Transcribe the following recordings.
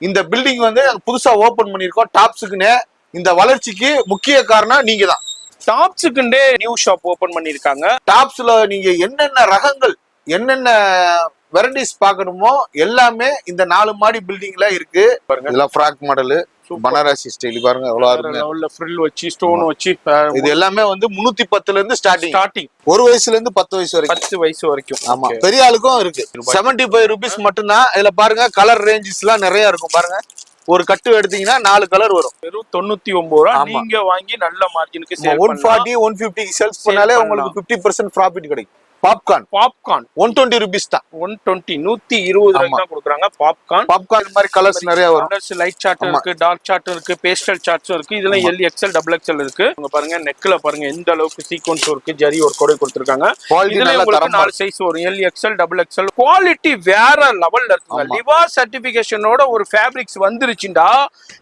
இந்த பில்டிங் வந்து புதுசா ஓபன் பண்ணிருக்கோம் டாப்ஸுக்குன்னு. இந்த வளர்ச்சிக்கு முக்கிய காரணம் நீங்க தான். டாப்ஸுக்குண்டே நியூ ஷாப் ஓபன் பண்ணிருக்காங்க. டாப்ஸ்ல நீங்க என்னென்ன ரகங்கள் என்னென்ன வெரைட்டிஸ் பாக்கணுமோ எல்லாமே இந்த 4 மாடி பில்டிங்ல இருக்கு. இதெல்லாம் ஃப்ராக் மாடலு, பனாரசி ஸ்டைல் பாருங்க எவ்வளவு அருமையா ஃப்ரில் வச்சு ஸ்டோன் வச்சு இது எல்லாமே வந்து 310ல இருந்து ஸ்டார்டிங். 1 வயசுல இருந்து 10 வயசு வரைக்கும். 10 வயசு வரைக்கும். ஆமா, பெரிய ஆளுக்கும் இருக்கு. 75 ரூபீஸ் மட்டும்தான். இதுல பாருங்க கலர் ரேஞ்சஸ் எல்லாம் நிறைய இருக்கும். பாருங்க ஒரு கட்டு எடுத்தீங்கன்னா 4 கலர் வரும். வெறும் 99 ரூபா. நீங்க வாங்கி நல்ல மார்ஜினுக்கு சேல் 140 150 சேல்ஸ் பண்ணாலே உங்களுக்கு 50% ப்ராஃபிட் கிடைக்கும். பாப்கார்ன் 120 ரூபீஸ் தான். 120 120 ரூபாய்க்கு தான் கொடுக்குறாங்க. பாப்கார்ன் மாதிரி கலர்ஸ் நிறைய வரும். கலர்ஸ் லைட் சார்ட் இருக்கு, டார்க் சார்ட் இருக்கு, பேஸ்டல் சார்ட்ஸும் இருக்கு. இதெல்லாம் எல் எக்ஸ்எல் டபுள் எக்ஸ்எல் இருக்கு. உங்க பாருங்க நெக்ல பாருங்க எந்த அளவுக்கு சீக்வன்ஸ் இருக்கு, ஜரி ஒரு கூட கொடுத்திருக்காங்க. இதுல உங்களுக்கு 4 சைஸ் வரும். L XL double XL. Quality வேற லெவல்ல இருக்குங்க. லிவா சர்டிபிகேஷனோட ஒரு ஃபேப்ரிக்ஸ் வந்துருச்சுண்டா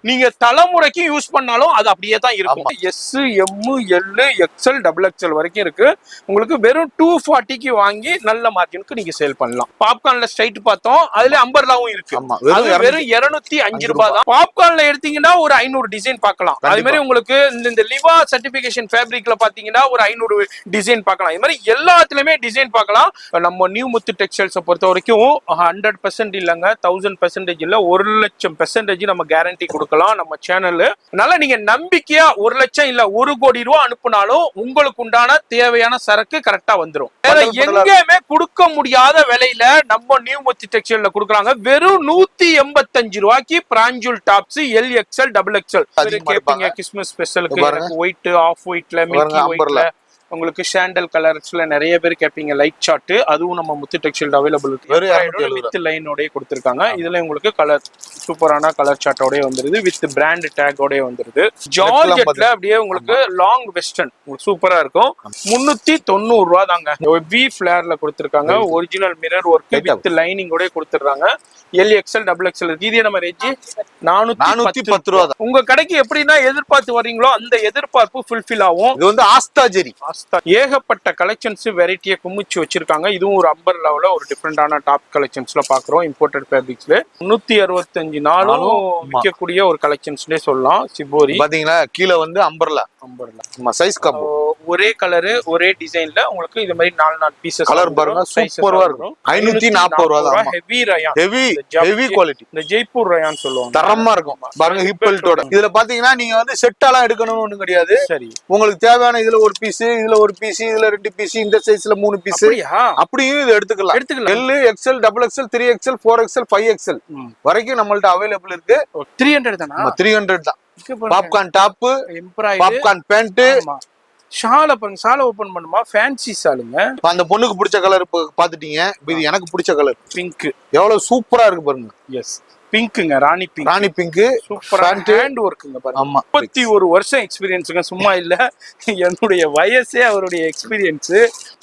நீங்க தலைமுறைக்கு யூஸ் பண்ணாலும் அது அப்படியே தான் இருக்கும். S M L XL double XL வரைக்கும் இருக்கு. உங்களுக்கு வெறும் 240 வாங்கி நல்ல மார்ஜினுக்கு நீங்க சேல் பண்ணலாம். பாப்கார்ன்ல ஸ்ட்ரைட் பார்த்தோம், அதுல அம்பர்லாவும் இருக்கு. அது வெறும் 205 ரூபாய் தான். பாப்கார்ன்ல எடுத்தீங்கன்னா ஒரு 500 டிசைன் பார்க்கலாம். அதே மாதிரி உங்களுக்கு இந்த லிவா சர்டிபிகேஷன் ஃபேப்ரிக்ல பாத்தீங்கன்னா ஒரு 500 டிசைன் பார்க்கலாம். இது மாதிரி எல்லாத்துலயுமே டிசைன் பார்க்கலாம். நம்ம நியூ முத்து டெக்ஸ்டைல்ஸை பொறுத்த வரைக்கும் 100% இல்லங்க, 1000% இல்ல, 1,00,000% நம்ம கேரண்டி கொடுக்கலாம் நம்ம சேனல். அதனால நீங்க நம்பிக்கையா 1 லட்சம் இல்ல 1 கோடி ரூபாய் அனுப்புனாலும் உங்களுக்கு உண்டான தேவையான சரக்கு கரெக்டா வந்துடும். எங்கேயுமே கொடுக்க முடியாத விலையில நம்ம நியூ முத்து டெக்ஸ்டைல்ல கொடுக்குறாங்க. வெறும் 185 ரூபாய்க்கு Pranjul tops L XL double XL. கேப்பீங்க கிறிஸ்மஸ் ஸ்பெஷலுக்கு ஒயிட் ஆஃப் ஒயிட்ல மில்கி ஒயிட்ல உங்களுக்கு சாண்டல் கலர்ஸ்ல நிறைய பேர் கேட்பீங்க. லைட் சார்ட் அதுவும் நம்ம முத்து டெக்ஸ்டைல் அவைலபிள் இருக்கு. வித் லைனோட கொடுத்திருக்காங்க. இதுல உங்களுக்கு கலர் சூப்பரான கலர் சார்ட்டோட வந்துருது. வித் பிராண்ட் டேக்கோட வந்துருது. ஜார்ஜெட்ல அப்படியே உங்களுக்கு லாங் வெஸ்டர்ன் சூப்பரா இருக்கும். 390 ரூபா தாங்க. வி ஃபிளேர்ல கொடுத்திருக்காங்க. ஒரிஜினல் மிரர் ஒர்க் வித் லைனிங்கோட கொடுத்துறாங்க. எல் எக்ஸ்எல் டபுள் எக்ஸ்எல் இருக்கு. இதே நம்ம ரேஞ்ச் 410 ரூபா. உங்க கடைக்கு எப்படின்னா எதிர்பார்த்து வரீங்களோ அந்த எதிர்பார்ப்பு ஃபுல்ஃபில் ஆகும். இது வந்து ஆஸ்தா ஜெரி. ஏகப்பட்ட கலெக்ஷன்ஸ் வெரைட்டியை குமிச்சு வச்சிருக்காங்க. இதுவும் ஒரு அம்பர் லெவல ஒரு டிஃப்ரெண்டான டாப் கலெக்ஷன்ஸ்ல பாக்குறோம். இம்போர்ட்டட் ஃபேப்ரிக்ஸ்ல 365 நாளும் விற்கக்கூடிய ஒரு கலெக்ஷன்ஸ்னே சொல்லலாம். சிபோரி பாத்தீங்களா கீழே வந்து அம்பர்லா சைஸ் காம்போ ஒரே கலரு ஒரே டிசைன்ல உங்களுக்கு இது மாதிரி 4 பீசஸ் கலர் பாருங்க சூப்பரா இருக்கும். 540 ரூபா தான். Heavy rayon, heavy quality. இந்த ஜெய்ப்பூர் ரயான் சொல்லுவாங்க. தரமா இருக்கும் பாருங்க. ஹிப் பெல்ட்டோட இதுல பாத்தீங்கன்னா நீங்க வந்து செட்டாலாம் எடுக்கணும்னு ஒண்ணு கிடையாது. சரி, உங்களுக்கு தேவையான இதுல ஒரு பீஸ், இதுல ஒரு பீஸ், இதுல 2 பீஸ், இந்த சைஸ்ல 3 பீஸ் அப்படியும் இது எடுத்துக்கலாம். L XL double XL 3XL 4XL 5XL வரைக்கும் நம்மள்ட்ட அவைலபிள் இருக்கு. 300 தானா? 300 தான். பாப்கார்ன் டாப், பாப்கார்ன் பேண்ட், ஷால பாருங்க. ஷால ஓபன் பண்ணுமா ஃபேன்சி ஷாலுங்க. அந்த பொண்ணுக்கு பிடிச்ச கலர் பாத்துட்டீங்க. இது எனக்கு பிடிச்ச கலர் பிங்க். எவ்வளவு சூப்பரா இருக்கு பாருங்க. எஸ் பிங்க்குங்க, ராணி பிங்க் சூப்பரா ஹேண்ட் ஒர்க்குங்க பாருங்க. ஆமா, 31 வருஷம் எக்ஸ்பீரியன்ஸுங்க, சும்மா இல்ல. என்னுடைய வயசே அவருடைய எக்ஸ்பீரியன்ஸ்.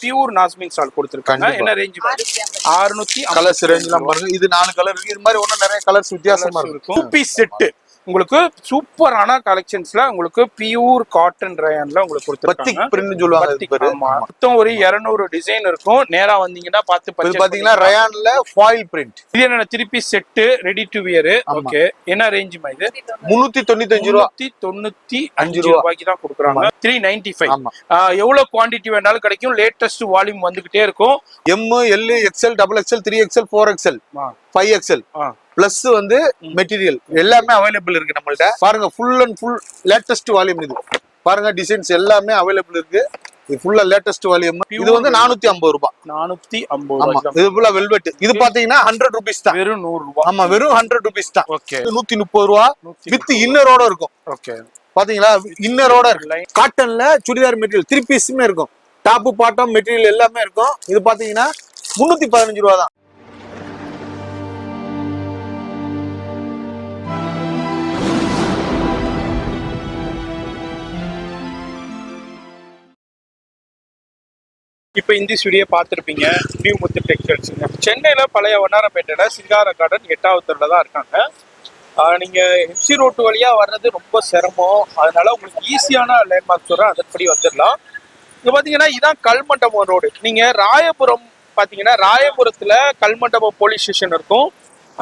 பியூர் நாஸ்மின் ஸ்டால் கொடுத்திருக்காங்க. என்ன ரேஞ்ச்? 650 கலர்ஸ் ரேஞ்ச்லாம் பாருங்க. இது 4 கலர் இருக்கு. இது மாதிரி ஒண்ணு நிறைய கலர்ஸ் வித்தியாசமா இருக்கும். 2 பீஸ் செட் உங்களுக்கு சூப்பரான கலெக்ஷன்ஸ்ல உங்களுக்கு பியூர் காட்டன் ரயான்ல உங்களுக்கு கொடுத்திருக்காங்க. பிரிண்ட் சொல்லுவாங்க. மொத்தம் ஒரு 200 டிசைன் இருக்கும். நேரா வந்தீங்கன்னா பார்த்து பாத்தீங்கன்னா ரயான்ல ஃபாயில் பிரிண்ட். இது என்ன 3 piece set ready to wear. Okay, என்ன ரேஞ்ச்மா இது? 395 ரூபாய். 395 ரூபாய்க்கு தான் கொடுக்குறாங்க. 395. எவ்வளவு குவாண்டிட்டி வேணாலும் கிடைக்கும். லேட்டஸ்ட் வால்யூம் வந்துகிட்டே இருக்கும். M L XL double XL 3XL 4XL 5XL plus வந்து மெட்டீரியல் எல்லாமே அவைலபிள் இருக்கு நம்மள்ட்ட. பாருங்க full and full latest volume. இது பாருங்க டிசைன்ஸ் எல்லாமே அவைலபிள் இருக்கு. இது ஃபுல்லா லேட்டஸ்ட் வால்யூம். இது வந்து 450 ரூபாய். 450. இது ஃபுல்லா வெல்வெட். இது பாத்தீங்கன்னா 100 ரூபீஸ் தான். வெறும் 100 ரூபாய். ஆமா, வெறும் 100 ரூபீஸ் தான். ஓகே, 130 ரூபாய் வித் இன்னரோட இருக்கும். ஓகே, பாத்தீங்களா இன்னரோட இருக்கு. காட்டன்ல சுடிதார் மெட்டீரியல் 3 பீஸுமே இருக்கும். டாப் பாட்டம் மெட்டீரியல் எல்லாமே இருக்கும். இது பாத்தீங்கன்னா 315 ரூபாய் தான். இப்போ இந்த வீடியோ பார்த்துருப்பீங்க. நியூ முத்து டெக்ஸ்டைல்ஸ் சென்னையில் பழைய வண்ணாரப்பேட்டையில் சிங்கார கார்டன் 8வது தெருவில் தான் இருக்காங்க. நீங்கள் எம்சி ரோட்டு வழியாக வர்றது ரொம்ப சிரமம். அதனால உங்களுக்கு ஈஸியான லேண்ட்மார்க் சொல்கிறேன், அதன்படி வந்துடலாம். இங்கே பார்த்தீங்கன்னா இதான் கல்மண்டபம் ரோடு. நீங்கள் ராயபுரம் பார்த்தீங்கன்னா ராயபுரத்தில் கல்மண்டபம் போலீஸ் ஸ்டேஷன் இருக்கும்.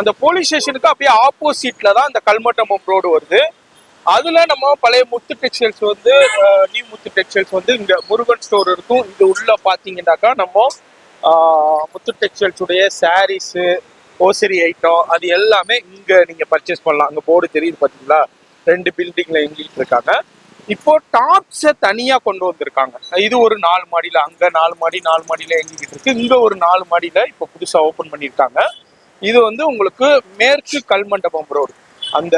அந்த போலீஸ் ஸ்டேஷனுக்கு அப்படியே ஆப்போசிட்ல தான் அந்த கல்மண்டபம் ரோடு வருது. அதுல நம்ம பழைய முத்து டெக்ஸ்டைல்ஸ் வந்து நியூ முத்து டெக்ஸ்டைல்ஸ் வந்து இங்க முருகன் ஸ்டோர் இருக்கும். இங்க உள்ள பாத்தீங்கன்னாக்கா நம்ம முத்து டெக்ஸ்டைல்ஸ் உடைய சாரீஸ், ஹோசரி ஐட்டம் அது எல்லாமே இங்க நீங்க பர்ச்சேஸ் பண்ணலாம். அங்க போர்டு தெரியுது பாத்தீங்களா, 2 பில்டிங்ல எங்கிட்டு இருக்காங்க. இப்போ டாப்ஸை தனியா கொண்டு வந்திருக்காங்க. இது ஒரு 4 மாடியில, அங்க 4 மாடியில எங்கிட்டு இருக்கு. இங்க ஒரு 4 மாடியில இப்போ புதுசா ஓபன் பண்ணியிருக்காங்க. இது வந்து உங்களுக்கு மேற்கு கல்மண்டபம் ரோடு, அந்த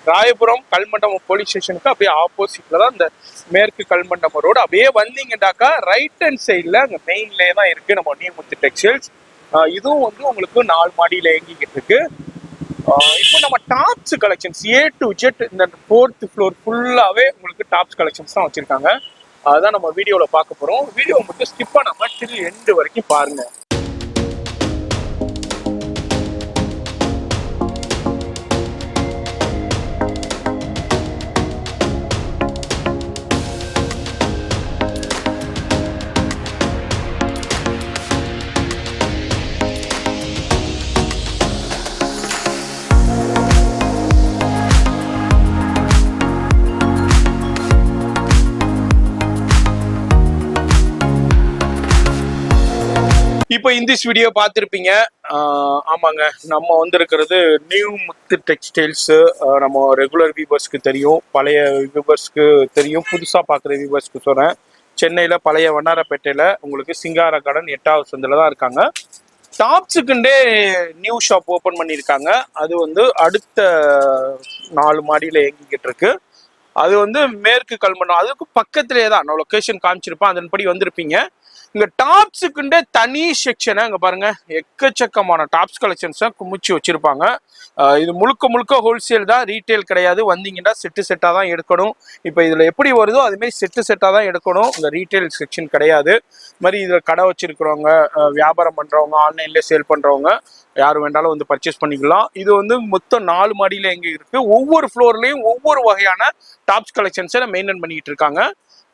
ராயபுரம் கல்மண்டபம் போலீஸ் ஸ்டேஷனுக்கு அப்படியே ஆப்போசிட்ல தான் இந்த மேற்கு கல்மண்டபம் ரோடு. அப்படியே வந்தீங்கன்னாக்கா ரைட் ஹேண்ட் சைட்ல அங்க மெயின்லேயே தான் இருக்கு நம்ம நியூ முத்து டெக்ஸ்டைல்ஸ். இதுவும் வந்து உங்களுக்கு 4 மாடியில இயங்கிக்கிட்டு இருக்கு. இப்போ நம்ம tops collections A to Z இந்த 4th ஃப்ளோர் ஃபுல்லாவே உங்களுக்கு டாப்ஸ் கலெக்ஷன்ஸ் தான் வச்சிருக்காங்க. அதுதான் நம்ம வீடியோல பார்க்க போறோம். வீடியோ மட்டும் ஸ்கிப் பண்ணாம till end வரைக்கும் பாருங்க. இப்போ இந்த வீடியோ பார்த்துருப்பீங்க. ஆமாங்க, நம்ம வந்திருக்கிறது நியூ முத்து டெக்ஸ்டைல்ஸ். நம்ம ரெகுலர் வியூவர்ஸ்க்கு தெரியும், பழைய வியூவர்ஸ்க்கு தெரியும், புதுசாக பார்க்குற வியூவர்ஸ்க்கு சொல்கிறேன். சென்னையில் பழைய வண்ணாரப்பேட்டையில் உங்களுக்கு சிங்கார கார்டன் 8வது சந்தில் தான் இருக்காங்க. டாப்ஸுக்குண்டே நியூ ஷாப் ஓப்பன் பண்ணியிருக்காங்க. அது வந்து அடுத்த 4 மாடியில் இயங்கிக்கிட்டு இருக்கு. அது வந்து மேற்கு கல்மண்டபம், அதுக்கு பக்கத்திலே தான். நான் லொக்கேஷன் காமிச்சிருப்பேன், அதன்படி வந்திருப்பீங்க. இங்க டாப்ஸுக்குண்டே தனி செக்ஷனை அங்க பாருங்க, எக்கச்சக்கமான டாப்ஸ் கலெக்ஷன்ஸை குமிச்சு வச்சிருப்பாங்க. இது முழுக்க முழுக்க ஹோல்சேல் தான், ரீட்டைல் கிடையாது. வந்தீங்கன்னா செட்டாக தான் எடுக்கணும். இப்போ இதில் எப்படி வருதோ அதுமாரி செட்டாக தான் எடுக்கணும். இந்த ரீட்டைல் செக்ஷன் கிடையாது. இது மாதிரி இதில் கடை வச்சிருக்கிறவங்க, வியாபாரம் பண்ணுறவங்க, ஆன்லைன்லேயே சேல் பண்ணுறவங்க யார் வேண்டாலும் வந்து பர்ச்சேஸ் பண்ணிக்கலாம். இது வந்து மொத்தம் 4 மாடியில் எங்கே இருக்குது. ஒவ்வொரு ஃப்ளோர்லேயும் ஒவ்வொரு வகையான டாப்ஸ் கலெக்ஷன்ஸை மெயின்டைன் பண்ணிட்டு இருக்காங்க.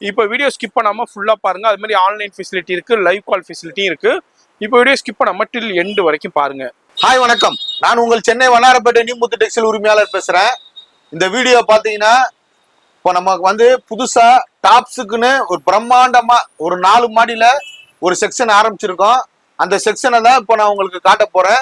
இப்போ வீடியோ ஸ்கிப் பண்ணாமல் ஃபுல்லாக பாருங்கள். அது மாதிரி ஆன்லைன் ஃபெசிலிட்டி இருக்குது, லைவ் கால் ஃபெசிலிட்டியும் இருக்குது. இப்போ வீடியோ ஸ்கிப் பண்ணாமல் till end வரைக்கும் பாருங்கள். ஹாய் வணக்கம், நான் உங்கள் சென்னை வண்ணாரப்பேட்டை நியூ முத்து டெக்ஸ்டைல் உரிமையாளர் பேசுகிறேன். இந்த வீடியோ பார்த்தீங்கன்னா இப்போ நமக்கு வந்து புதுசாக டாப்ஸுக்குன்னு ஒரு பிரம்மாண்டமாக ஒரு 4 மாடியில் ஒரு செக்ஷன் ஆரம்பிச்சிருக்கோம். அந்த செக்ஷனை தான் இப்போ நான் உங்களுக்கு காட்ட போகிறேன்.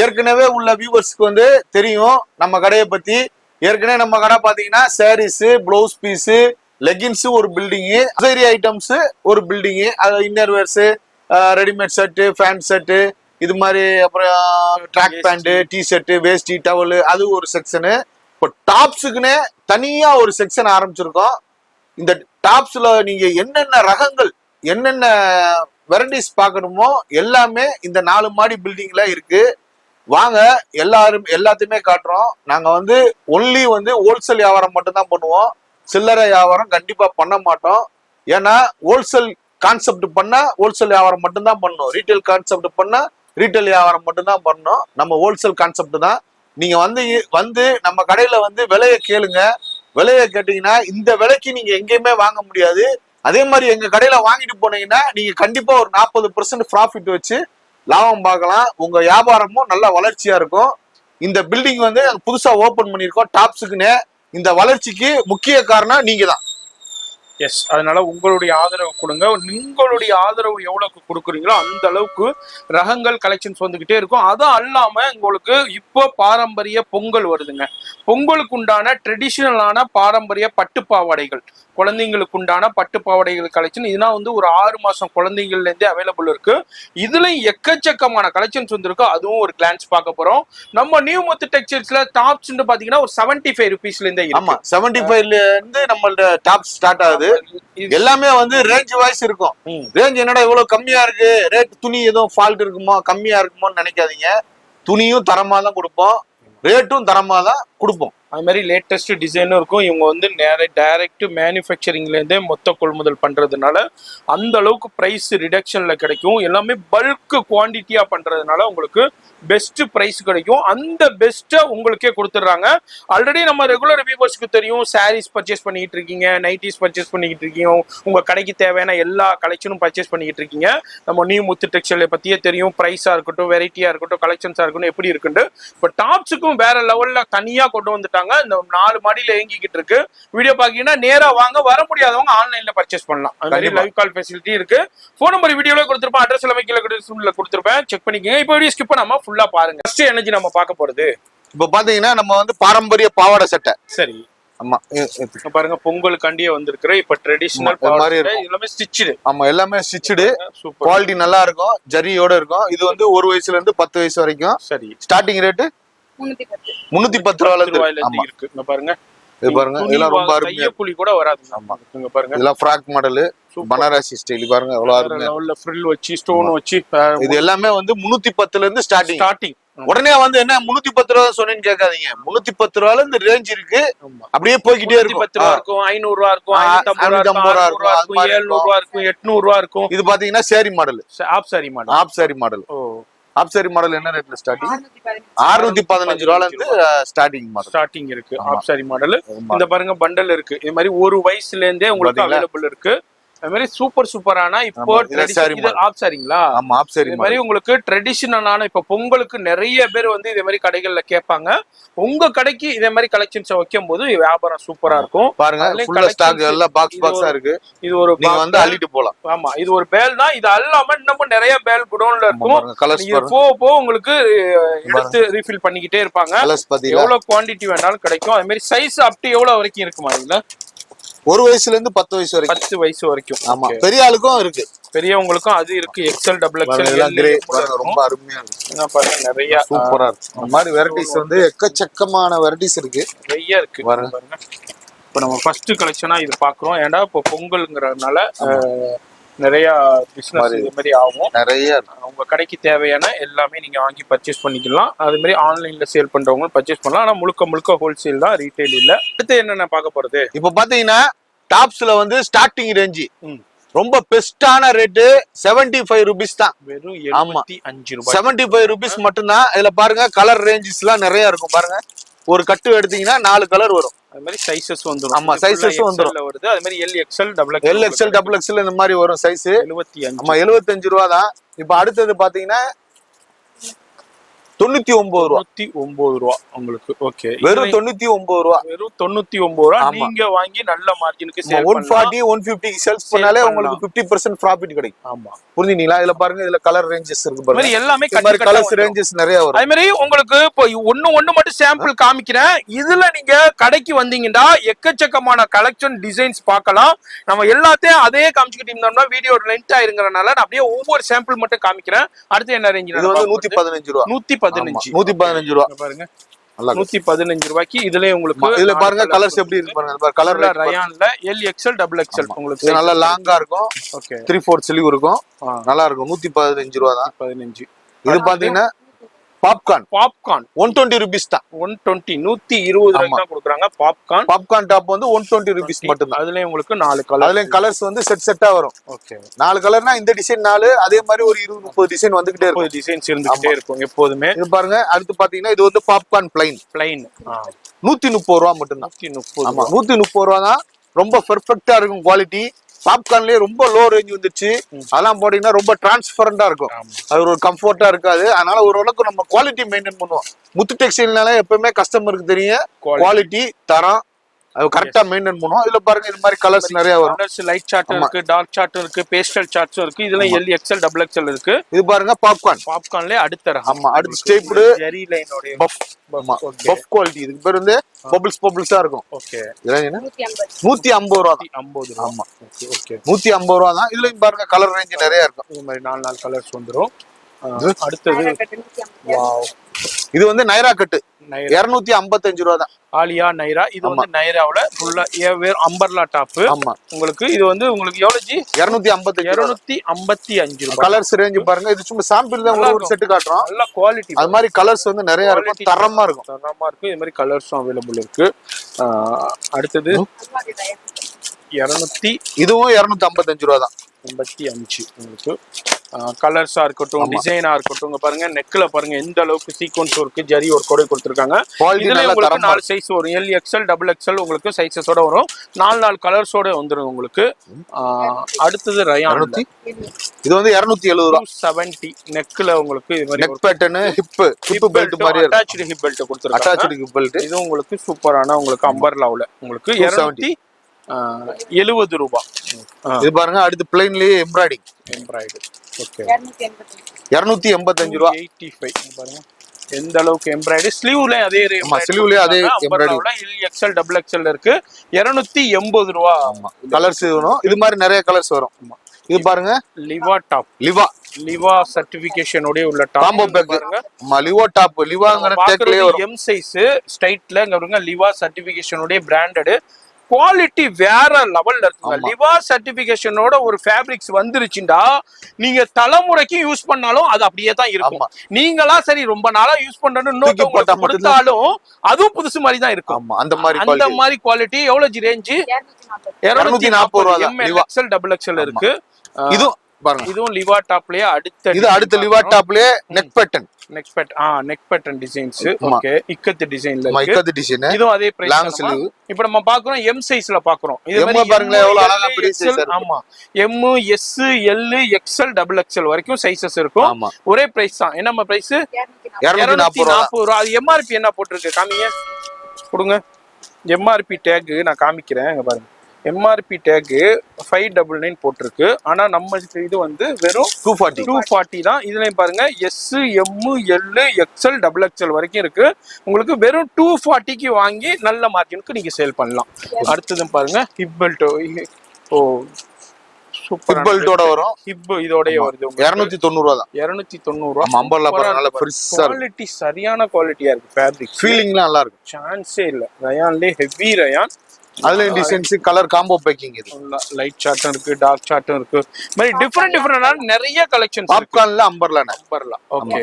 ஏற்கனவே உள்ள வியூவர்ஸ்க்கு வந்து தெரியும் நம்ம கடையை பற்றி. ஏற்கனவே நம்ம கடை பார்த்தீங்கன்னா சாரீஸு, ப்ளவுஸ் பீஸு, லெகின்ஸு ஒரு பில்டிங்கு, அசரி ஐட்டம்ஸ் ஒரு பில்டிங்கு, அது inner wears, readymade shirt, pant shirt, இது மாதிரி, அப்புறம் ட்ராக் பேண்ட்டு, டிஷர்ட்டு, வேஸ்டி, டவலு, அது ஒரு செக்ஷனு. இப்போ டாப்ஸுக்குன்னே தனியாக ஒரு செக்ஷன் ஆரம்பிச்சிருக்கோம். இந்த டாப்ஸில் நீங்கள் என்னென்ன ரகங்கள், என்னென்ன வெரைட்டிஸ் பார்க்கணுமோ எல்லாமே இந்த 4 மாடி பில்டிங்கில் இருக்குது. வாங்க எல்லாத்தையுமே காட்டுறோம். நாங்கள் வந்து ஒன்லி வந்து ஹோல்சேல் வியாபாரம் மட்டும்தான் பண்ணுவோம், சில்லறை வியாபாரம் கண்டிப்பா பண்ண மாட்டோம். ஏன்னா ஹோல்சேல் கான்செப்ட் பண்ணா ஹோல்சேல் வியாபாரம் மட்டும்தான் பண்ணணும், ரீட்டைல் கான்செப்ட் பண்ணா ரீட்டைல் வியாபாரம் மட்டும்தான் பண்ணணும். நம்ம ஹோல்சேல் கான்செப்ட் தான். நீங்க வந்து நம்ம கடையில வந்து விலையை கேளுங்க. விலையை கேட்டீங்கன்னா இந்த விலைக்கு நீங்க எங்கேயுமே வாங்க முடியாது. அதே மாதிரி எங்க கடையில வாங்கிட்டு போனீங்கன்னா நீங்க கண்டிப்பா ஒரு 40% ப்ராஃபிட் வச்சு லாபம் பார்க்கலாம். உங்க வியாபாரமும் நல்ல வளர்ச்சியா இருக்கும். இந்த பில்டிங் வந்து புதுசா ஓபன் பண்ணியிருக்கோம் டாப்ஸுக்குன்னு. இந்த வளர்ச்சிக்கு முக்கிய காரணம் நீங்க தான். எஸ், அதனால உங்களுடைய ஆதரவு கொடுங்க. உங்களுடைய ஆதரவு எவ்வளவுக்கு கொடுக்குறீங்களோ அந்த அளவுக்கு ரகங்கள் கலெக்ஷன்ஸ் வந்துகிட்டே இருக்கும். அதுவும் அல்லாம உங்களுக்கு இப்போ பாரம்பரிய பொங்கல் வருதுங்க. பொங்கலுக்கு உண்டான ட்ரெடிஷனலான பாரம்பரிய பட்டு பாவாடைகள், குழந்தைங்களுக்கு உண்டான பட்டு பாவாடைகள் கலெக்ஷன் இதெல்லாம் வந்து ஒரு 6 மாசம் குழந்தைங்கள்ல இருந்தே அவைலபிள் இருக்கு. இதுல எக்கச்சக்கமான கலெக்ஷன்ஸ் வந்துருக்கு. அதுவும் ஒரு கிளான்ஸ் பார்க்க போறோம். நம்ம நியூ முத்து டெக்ஸ்டைல்ஸ்ல டாப்ஸ் பாத்தீங்கன்னா ஒரு 75 ருபீஸ்ல இருந்தே. ஆமா, 75ல இருந்து நம்மளோட டாப்ஸ் ஸ்டார்ட் ஆகுது. எல்லாமே வந்து ரேஞ்ச் வைஸ் இருக்கும். ரேஞ்ச் என்னடா இவ்வளவு கம்மியா இருக்கு, ரேட் துணி எதுவும் ஃபால்ட் இருக்குமோ கம்மியா இருக்குமோன்னு நினைக்காதீங்க. துணியும் தரமா தான் கொடுப்போம், ரேட்டும் தரமா தான் கொடுப்போம். அது மாதிரி லேட்டஸ்ட் டிசைனும் இருக்கும். இவங்க வந்து டைரக்ட் மேனுஃபேக்சரிங்ல இருந்தே மொத்த கொள்முதல் பண்றதுனால அந்த அளவுக்கு பிரைஸ் ரிடக்ஷன்ல கிடைக்கும். எல்லாமே பல்க் குவான்டிட்டியா பண்றதுனால உங்களுக்கு பெஸ்ட் பிரைஸ் கிடைக்கும். அந்த பெஸ்ட்டை உங்களுக்கே கொடுத்துட்றாங்க. ஆல்ரெடி நம்ம ரெகுலர் வியூவர்ஸ்க்கு தெரியும், சாரீஸ் பர்ச்சேஸ் பண்ணிக்கிட்டு இருக்கீங்க, நைட்டிஸ் பர்ச்சேஸ் பண்ணிக்கிட்டு இருக்கீங்க, உங்க கடைக்கு தேவையான எல்லா கலெக்ஷனும் பர்ச்சேஸ் பண்ணிக்கிட்டு இருக்கீங்க. நம்ம நியூ முத்து டெக்ஸ்டைலை பத்தியே தெரியும், பிரைஸா இருக்கட்டும், வெரைட்டியா இருக்கட்டும், கலெக்ஷன்ஸா இருக்கட்டும், எப்படி இருக்குன்னு. இப்போ டாப்ஸுக்கும் வேற லெவல்ல தனியா கொண்டு வந்துட்டாங்க. இந்த 4 மாடியில இயங்கிக்கிட்டு இருக்கு. வீடியோ பாத்தீங்கன்னா நேரா வாங்க, வர முடியாதவங்க ஆன்லைன்ல பர்ச்சேஸ் பண்ணலாம். அது மாதிரி லைவ் கால் ஃபெசிலிட்டி இருக்கு. ஃபோன் நம்பர் வீடியோல கொடுத்துருப்பேன், அட்ரஸ் எல்லாமே கீழே கொடுத்துருப்பேன், செக் பண்ணிக்கோங்க. இப்போ வீடியோ ஸ்கிப் பண்ணாம ஃபுல்லா பாருங்க. ஃபர்ஸ்ட் எனர்ஜி நம்ம பார்க்க போறது இப்போ பாத்தீங்கன்னா நம்ம வந்து பாரம்பரிய பாவாடை சட்டை. சரி, ஆமா பாருங்க பொங்கலுக்காண்டியே வந்திருக்கிற இப்ப ட்ரெடிஷனல் மாதிரி எல்லாமே ஸ்டிச்சுடு. ஆமா எல்லாமே ஸ்டிச்சுடு, குவாலிட்டி நல்லா இருக்கும், ஜரியோட இருக்கும். இது வந்து 1 வயசுல இருந்து 10 வயசு வரைக்கும். சரி, ஸ்டார்டிங் ரேட் 310 ரூபாயில இருந்து இருக்கு. இங்க பாருங்க, இது பாருங்க, இதெல்லாம் ரொம்ப அருமையா புலி கூட வராது. ஆமா, இங்க பாருங்க, இதெல்லாம் ஃப்ராக் மாடல், பனாரசி ஸ்டைல். பாருங்க எவ்வளவு அருமையா உள்ள ஃப்ரில் வச்சு ஸ்டோன் வச்சு. இது எல்லாமே வந்து 310ல இருந்து ஸ்டார்டிங். உடனே வந்து என்ன 310 ரூபா சொன்னேன்னு கேட்காதீங்க. 310 ரூபாயில இந்த ரேஞ்ச் இருக்கு. அப்படியே போய்கிட்டே இருக்கும். 10 ரூபா இருக்கும், 500 ரூபா இருக்கும், 550 ரூபா இருக்கும், 700 ரூபா இருக்கும், 800 ரூபா இருக்கும். இது பாத்தீங்கன்னா sari model, half sari model. Half sari model என்ன ரேட்ல ஸ்டார்டிங்? 615 ரூபாயில இருந்து ஸ்டார்டிங் இருக்கு ஆப் சாரி மாடல். இந்த பாருங்க பண்டல் இருக்கு. இது மாதிரி 1 வயசுல இருந்தே உங்களுக்கு அவைலபிள் இருக்கு. அது மாதிரி சூப்பரான இப்போ ஆப் சாரிங்களா? ஆமா, ஆப் சாரி. இது மாதிரி உங்களுக்கு ட்ரெடிஷனலான இப்ப பொங்கலுக்கு நிறைய பேர் வந்து இதே மாதிரி கடைகள்ல கேட்பாங்க. உங்க கடைக்கு இதே மாதிரி கலெக்ஷன்ஸ் வைக்கும் போது வியாபாரம் சூப்பரா இருக்கும். பாருங்க, ஃபுல்லா ஸ்டாக் எல்லாம் பாக்ஸா இருக்கு. இது ஒரு நீங்க வந்து அள்ளிட்டு போலாம். ஆமா, இது ஒரு பேல் தான். இது அல்லாம இன்னமும் நிறைய பேல் குடோன்ல இருக்கும். நீங்க போ உங்களுக்கு எடுத்து ரீஃபில் பண்ணிக்கிட்டே இருப்பாங்க. எவ்வளவு குவாண்டிட்டி வேணாலும் கிடைக்கும். அது மாதிரி சைஸ் அப் டு எவ்வளவு வரைக்கும் இருக்குமா? இதுல 1 வயசுல இருந்து 10 வயசு வரைக்கும். 10 வயசு வரைக்கும். ஆமா, பெரிய ஆளுக்கும் இருக்கு, பெரியவங்களுக்கும் அது இருக்கு. எக்ஸ்எல், டபுள் எக்ஸ்எல் ரொம்ப அருமையா இருக்கு. பாருங்க, நிறைய சூப்பரா இருக்கு. இந்த மாதிரி வெரைட்டிஸ் வந்து எக்கச்சக்கமான வெரைட்டிஸ் இருக்கு, நிறைய இருக்கு. பாருங்க, இப்போ நம்ம ஃபர்ஸ்ட் கலெக்ஷனா இது பாக்குறோம். ஏன்டா இப்போ பொங்கல்ங்கிறதுனால நிறைய பிசினஸ் இது மாதிரி ஆகும். நிறைய உங்க கடைக்கு தேவையான எல்லாமே நீங்க வாங்கி பர்ச்சேஸ் பண்ணிக்கலாம். அது மாதிரி ஆன்லைன்ல சேல் பண்றவங்க பர்ச்சேஸ் பண்ணலாம். ஆனா முழுக்க ஹோல்சேல் தான், ரீட்டைல் இல்ல. அடுத்து என்னென்ன பார்க்க போறது? இப்போ பாத்தீங்கன்னா டாப்ஸ்ல வந்து ஸ்டார்டிங் ரேஞ்ச் ரொம்ப பெஸ்டான ரேட்டு 75 ரூபீஸ் தான். வெறும் 75 ரூபாய். 75 ரூபீஸ் மட்டும்தான். இதுல பாருங்க கலர் ரேஞ்சஸ் எல்லாம் நிறைய இருக்கும். பாருங்க, ஒரு கட்டு எடுத்தீங்கன்னா 4 கலர் வரும். அது மாதிரி சைஸஸ் வந்துரும். ஆமா, சைஸஸ் வந்துரும். வருது. அது மாதிரி எல் எக்ஸ்எல், டபுள் எக்ஸ்எல் இந்த மாதிரி வரும் சைஸ். 75. ஆமா, 75 ரூபா தான். இப்போ அடுத்தது பாத்தீங்கன்னா 99 ரூபா. 99 ரூபா உங்களுக்கு. ஓகே, வெறும் 99 ரூபா. வெறும் 99 ரூபா. நீங்க வாங்கி நல்ல மார்ஜினுக்கு சேல் 140 150 சேல்ஸ் பண்ணாலே உங்களுக்கு 50% ப்ராஃபிட் கிடைக்கும். ஆமா, புரியுதுங்களா? இதுல பாருங்க, இதுல கலர் ரேஞ்சஸ் இருக்கு பாருங்க. எல்லாமே கலர்ஸ் ரேஞ்சஸ் நிறைய வரும். அதே மாதிரி உங்களுக்கு இப்போ ஒண்ணு மட்டும் சாம்பிள் காமிக்கிறேன். இதுல நீங்க கடைக்கு வந்தீங்கன்னா எக்கச்சக்கமான கலெக்ஷன் டிசைன்ஸ் பார்க்கலாம். நம்ம எல்லாத்தையும் அதே காமிச்சுக்கிட்டு இருந்தோம்னா வீடியோ லென்த் ஆயிருங்கறனால நான் அப்படியே ஒவ்வொரு சாம்பிள் மட்டும் காமிக்கிறேன். அடுத்து என்ன ரேஞ்ச்? இது வந்து 115 ரூபா. 115 ரூபா பாருங்க. 115 ரூபாய்க்கு இதுல உங்களுக்கு இதுல பாருங்க கலர்ஸ் எப்படி இருக்கு பாருங்க. கலர்ல ரயான்ல எல் எக்ஸ்எல், டபுள் எக்ஸ்எல் உங்களுக்கு நல்லா லாங்கா இருக்கும். ஓகே, 3/4 ஸ்லீவ் இருக்கும். நல்லா இருக்கும். 115 ரூபா தான். 15. இது பாத்தீங்கன்னா பாப்கார்ன் 120 ரூபீஸ் தான். 120 120 ரூபாய்க்கு தான் கொடுக்குறாங்க. பாப்கார்ன் டாப் வந்து 120 ரூபீஸ் மட்டும் தான். அதுலயும் உங்களுக்கு 4 கலர். அதுலயும் கலர்ஸ் வந்து செட்டா வரும். ஓகே, 4 கலர்னா இந்த டிசைன் 4, அதே மாதிரி ஒரு 20-30 டிசைன் வந்துகிட்டே இருக்கும். டிசைன்ஸ் இருந்துகிட்டே இருக்கும் எப்போதுமே. இது பாருங்க, அடுத்து பாத்தீங்கன்னா இது வந்து பாப்கார்ன் பிளைன் 130 ரூபா மட்டும் தான். 130. ஆமா, 130 ரூபா தான். ரொம்ப பெர்ஃபெக்ட்டா இருக்கும் குவாலிட்டி. பாப்கார்ன்லயே ரொம்ப லோ ரேஞ்ச் வந்துச்சு. அதெல்லாம் போட்டீங்கன்னா ரொம்ப டிரான்ஸ்பரண்டா இருக்கும். அது ஒரு கம்ஃபர்ட்டா இருக்காது. அதனால ஓரளவுக்கு நம்ம குவாலிட்டி மெயின்டைன் பண்ணுவோம். முத்து டெக்ஸ்டைல்னால எப்பவுமே கஸ்டமருக்கு தெரியும் குவாலிட்டி, தரம், அது கரெக்டா மெயின்டைன் பண்ணுவோம். இதுல பாருங்க, இந்த மாதிரி கலர்ஸ் நிறைய வரும். கலர்ஸ் லைட் சார்ட் இருக்கு, டார்க் சார்ட் இருக்கு, பேஸ்டல் சார்ட்ஸும் இருக்கு. இதெல்லாம் எல் எக்ஸ்எல், டபுள் எக்ஸ்எல் இருக்கு. இது பாருங்க பாப்கார்ன்லயே அடுத்த ரகம். ஆமா, அடுத்து ஸ்டேப்டு ஜெரி லைனோட பஃப். ஆமா, பஃப் குவாலிட்டி. இதுக்கு பேர் வந்து பபிள்ஸா இருக்கும். ஓகே, இதெல்லாம் 150 ரூபா தான். 50. ஆமா, ஓகே, 150 ரூபா தான். இதுலயும் பாருங்க கலர் ரேஞ்ச் நிறைய இருக்கும். இந்த மாதிரி 4 கலர்ஸ் வந்துரும். அடுத்தது வாவ், இது வந்து நைரா கட்டு 255 ரூபா தான். ஆலியா நைரா இது வந்து நைராவுல ஃபுல்லா வேற அம்பர்லா டாப். ஆமா உங்களுக்கு இது வந்து உங்களுக்கு எவ்வளவு ஜி? 255 ரூபாய். கலர்ஸ் ரேஞ்ச் பாருங்க. இது சும்மா சாம்பிள் தான் ஒரு செட் காட்டுறோம். நல்ல குவாலிட்டி. அது மாதிரி கலர்ஸ் வந்து நிறைய இருக்கும், தரமா இருக்கும். இது மாதிரி கலர்ஸும் அவைலபிள் இருக்கு. அடுத்தது 200 இதுவும் 255 ரூபா தான். 85 உங்களுக்கு கலர்ஸா இருக்கட்டும், டிசைனா இருக்கட்டும். இங்க பாருங்க நெக்ல பாருங்க எந்த அளவுக்கு சீக்வன்ஸ் ஒர்க், ஜரி ஒர்க் கூட கொடுத்திருக்காங்க. இதுல உங்களுக்கு 4 சைஸ் வரும். எல் எக்ஸ்எல் டபுள் எக்ஸ்எல் உங்களுக்கு சைஸஸோட வரும். 4 கலர்ஸோட வந்துரும் உங்களுக்கு. அடுத்தது ரயான். இது வந்து 270 ரூபா. 70 நெக்ல உங்களுக்கு இது மாதிரி நெக் பேட்டர்ன், ஹிப் பெல்ட் மாதிரி அட்டாச்டு ஹிப் பெல்ட் கொடுத்திருக்காங்க. Attached hip belt. இது உங்களுக்கு சூப்பரான உங்களுக்கு அம்பர்லாவுல உங்களுக்கு 270 ரூபாய். இது பாருங்க. அடுத்து பிளைன்லயே எம்ப்ராய்டிங். ஓகே 285 ரூபாய். 85 பாருங்க எந்த அளவுக்கு எம்ப்ராய்டரி. ஸ்லீவ்ல அதே ஸ்லீவ்லயே அதே embroidery. L XL double XL இருக்கு. 280 ரூபாய். ஆமா கலர்ஸ் வரும். இது மாதிரி நிறைய கலர்ஸ் வரும். இது பாருங்க லிவா டாப். லிவா சர்டிபிகேஷனோட உள்ள டாப் காம்போ பேக் பாருங்க. ஆமா லிவா டாப். லிவாங்கற டேக்லயே வரும். எம் சைஸ் ஸ்ட்ரைட்ல இங்க பாருங்க. லிவா சர்டிபிகேஷனோட பிராண்டட் குவாலிட்டி வேற லெவல்ல இருக்குங்க. லிவா சர்டிபிகேஷனோட ஒரு ஃபேப்ரிக்ஸ் வந்துருச்சுண்டா நீங்க தலைமுறைக்கு யூஸ் பண்ணாலும் அது அப்படியே தான் இருக்கும். நீங்களா சரி ரொம்ப நாளா யூஸ் பண்றேன்னு இன்னொருத்தவங்க கொடுத்தாலும் அதுவும் புதுசு மாதிரி தான் இருக்கும். அந்த மாதிரி குவாலிட்டி. எவ்வளவு ரேஞ்ச்? 240 ரூபாய். எல் எக்ஸ்எல் டபுள் எக்ஸ்எல் இருக்கு. இதுவும் லிவா டாப்லயே அடுத்த லிவா டாப்லயே neck pattern. Neck pattern designs. Okay ikat டிசைன்ல இருக்கு. இக்கத்து டிசைன். இதுவும் அதே பிரைஸ். Long sleeve. இப்போ நம்ம பாக்குறோம் எம் சைஸ்ல பாக்குறோம். இது மாதிரி பாருங்க எவ்வளவு அழகா பெரிய சைஸ் இருக்கு. ஆமா M, S, L, XL, double XL வரைக்கும் சைஸஸ் இருக்கும். ஒரே பிரைஸ் தான். என்ன பிரைஸ்? 240 ரூபாய். அது எம்ஆர்பி என்ன போட்டுருக்கு காமிங்க. கொடுங்க எம்ஆர்பி டேக் நான் காமிக்கிறேன். இங்க பாருங்க எம்ஆர்பி டேக் 599 போட்டிருக்கு. ஆனா நம்ம இது வந்து வெறும் 240 தான். இதுலயும் பாருங்க S, M, L, XL, double XL வரைக்கும் இருக்கு. உங்களுக்கு வெறும் 240க்கு வாங்கி நல்ல மார்ஜினுக்கு நீங்க சேல் பண்ணலாம். அடுத்ததும் பாருங்க ஹிப் பெல்ட். ஓ சூப்பர். ஹிப் பெல்ட்டோட வரும். ஹிப் இதோடயே வருது. 290 ரூபாய் தான். 290 ரூபாய். அம்பர்லா பாருங்க நல்ல பெருசா குவாலிட்டி சரியான குவாலிட்டியா இருக்கு. ஃபேப்ரிக் ஃபீலிங்லாம் நல்லா இருக்கு. சான்ஸே இல்ல. ரயான்லயே ஹெவி ரயான். அதுல டிசைன்ஸ் கலர் காம்போ பேக்கிங். இது லைட் சார்ட்டும் இருக்கு, டார்க் சார்ட்டும் இருக்கு. மாதிரி டிஃபரெண்ட் நிறைய கலெக்ஷன்ஸ். பாப்கார்ன்ல அம்பர்லா. ஓகே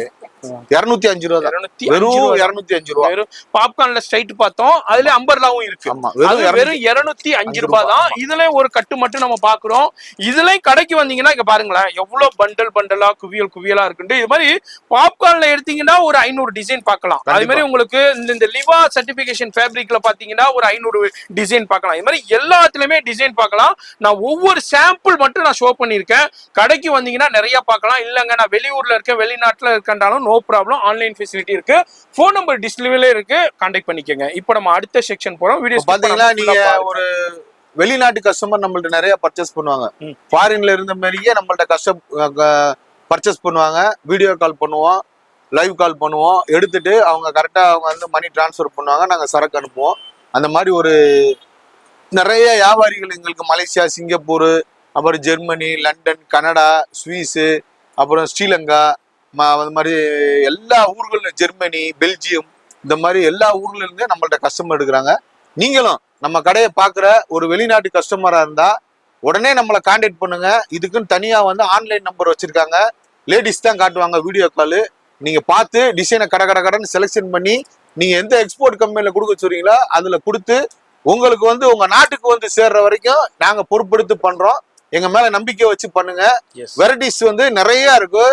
205 ரூபாய். வெறும் 205 ரூபாய். வெறும் பாப்கார்ன்ல ஸ்ட்ரைட் பார்த்தோம். அதுல அம்பர்லாவும் இருக்கு. அது வெறும் 205 ரூபாய் தான். இதுல ஒரு கட்டு மட்டும் நம்ம பாக்குறோம். இதுலயும் கடைக்கு வந்தீங்கன்னா இங்க பாருங்களேன் எவ்வளவு பண்டலா குவியலா இருக்குன்னு. இது மாதிரி பாப்கார்ன்ல எடுத்தீங்கன்னா ஒரு 500 டிசைன் பார்க்கலாம். அதே மாதிரி உங்களுக்கு இந்த லிவா சர்டிபிகேஷன் ஃபேப்ரிக்ல பாத்தீங்கன்னா ஒரு 500 டிசைன் பார்க்கலாம். இது மாதிரி எல்லாத்துலயுமே டிசைன் பார்க்கலாம். நான் ஒவ்வொரு சாம்பிள் மட்டும் நான் ஷோ பண்ணிருக்கேன். கடைக்கு வந்தீங்கன்னா நிறைய பார்க்கலாம். இல்லங்க நான் வெளியூர்ல இருக்கேன், வெளிநாட்டுல இருக்கேன்றாலும் நோ ப்ராப்ளம். ஆன்லைன் ஃபெசிலிட்டி இருக்கு. போன் நம்பர் டிஸ்பிளேல இருக்கு. கான்டாக்ட் பண்ணிக்கங்க. இப்போ நம்ம அடுத்த செக்ஷன் போறோம். வீடியோ பாத்தீங்கன்னா நீங்க ஒரு வெளிநாட்டு கஸ்டமர் நம்மள்ட்ட நிறைய பர்ச்சேஸ் பண்ணுவாங்க. ஃபாரின்ல இருந்த மாதிரியே நம்மள்ட்ட பர்ச்சேஸ் பண்ணுவாங்க. வீடியோ கால் பண்ணுவோம், லைவ் கால் பண்ணுவோம். எடுத்துட்டு அவங்க கரெக்டா அவங்க வந்து மணி டிரான்ஸ்ஃபர் பண்ணுவாங்க. நாங்க சரக்கு அனுப்புவோம். அந்த மாதிரி ஒரு நிறைய வியாபாரிகள் எங்களுக்கு மலேசியா, சிங்கப்பூர், அப்புறம் ஜெர்மனி, லண்டன், கனடா, சுவிஸ், அப்புறம் ஸ்ரீலங்கா, அந்த மாதிரி எல்லா ஊர்கள்ல, ஜெர்மனி, பெல்ஜியம், இந்த மாதிரி எல்லா ஊர்ல இருந்து நம்மள்ட்ட கஸ்டமர் எடுக்கிறாங்க. நீங்களும் நம்ம கடையை பாக்குற ஒரு வெளிநாட்டு கஸ்டமரா இருந்தா உடனே நம்மளை கான்டாக்ட் பண்ணுங்க. இதுக்குன்னு தனியா வந்து ஆன்லைன் நம்பர் வச்சிருக்காங்க. லேடிஸ் தான் காட்டுவாங்க வீடியோ கால். நீங்க பார்த்து டிசைனை கடன்னு செலக்ஷன் பண்ணி நீங்க எந்த எக்ஸ்போர்ட் கம்பெனில கொடுக்க சொல்றீங்களோ அதுல கொடுத்து உங்களுக்கு வந்து உங்க நாட்டுக்கு வந்து சேர்ற வரைக்கும் நாங்க பொறுப்பெடுத்து பண்றோம். எங்க மேல நம்பிக்கை வச்சு பண்ணுங்க. வெரைட்டிஸ் வந்து நிறைய இருக்கு.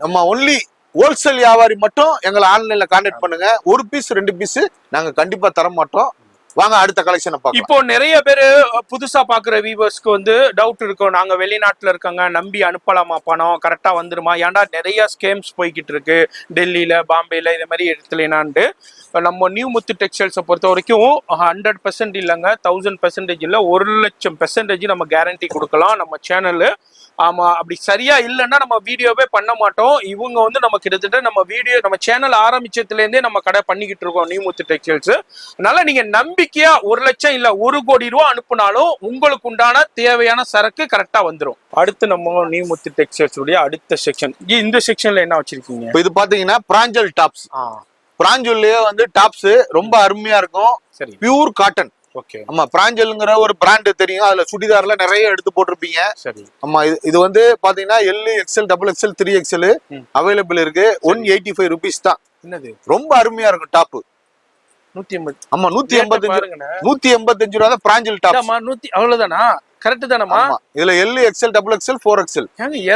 நம்ம ஒன்லி ஹோல்சேல் வியாபாரி மட்டும் எங்களை ஆன்லைன்ல கான்டாக்ட் பண்ணுங்க. ஒரு பீஸ் 2 பீஸ் நாங்க கண்டிப்பா தர மாட்டோம். வாங்க அடுத்த கலெக்ஷனை பார்க்கலாம். இப்போ நிறைய பேரு புதுசா பாக்குற வியூவர்ஸ்க்கு வந்து டவுட் இருக்கும். நாங்க வெளிநாட்டுல இருக்கங்க, நம்பி அனுப்பலாமா, பணம் கரெக்டா வந்துருமா? ஏன்டா நிறைய ஸ்கேம்ஸ் போய்கிட்டு இருக்கு டெல்லியில, பாம்பேல, இது மாதிரி இடத்துலனான்ட்டு. நம்ம நியூ முத்து டெக்ஸ்டைல்ஸை பொறுத்த வரைக்கும் 100% இல்லைங்க, 1000% இல்லை, 1,00,000% நம்ம கேரண்டி கொடுக்கலாம் நம்ம சேனலு. ஆமா, அப்படி சரியா இல்லைன்னா நம்ம வீடியோவே பண்ண மாட்டோம். இவங்க வந்து நம்ம கிட்டத்தட்ட நம்ம சேனல் ஆரம்பிச்சதுல இருந்தே நம்ம கடை பண்ணிக்கிட்டு இருக்கோம் நியூ முத்து டெக்ஸ்டைல்ஸ். அதனால நீங்க நம்பிக்கையா 1 லட்சம் இல்ல 1 கோடி ரூபா அனுப்புனாலும் உங்களுக்கு உண்டான தேவையான சரக்கு கரெக்டா வந்துடும். அடுத்து நம்ம நியூ முத்து டெக்ஸ்டைல்ஸ் உடைய அடுத்த செக்ஷன். இந்த செக்ஷன்ல என்ன வச்சிருக்கீங்க? இது பாத்தீங்கன்னா பிராஞ்சல் டாப்ஸ். பிராஞ்சூல்லயே வந்து டாப்ஸ் ரொம்ப அருமையா இருக்கும். சரி. Pure cotton. ஓகே. ஆமா, பிராஞ்சல்ங்கிற ஒரு பிராண்ட் தெரியும். அதுல சுடிதார்ல நிறைய எடுத்து போட்டிருப்பீங்க. சரி. ஆமா, இது வந்து பாத்தீங்கன்னா L XL, double XL, 3XL available இருக்கு. 185 ருபீஸ் தான். என்னது, ரொம்ப அருமையா இருக்கும் டாப். 180. ஆமா, 185 ரூபா தான் பிராஞ்சல் டாப். அவ்வளவுதானா? கரெக்ட் தானமா? இதுல L XL, double XL, 4XL,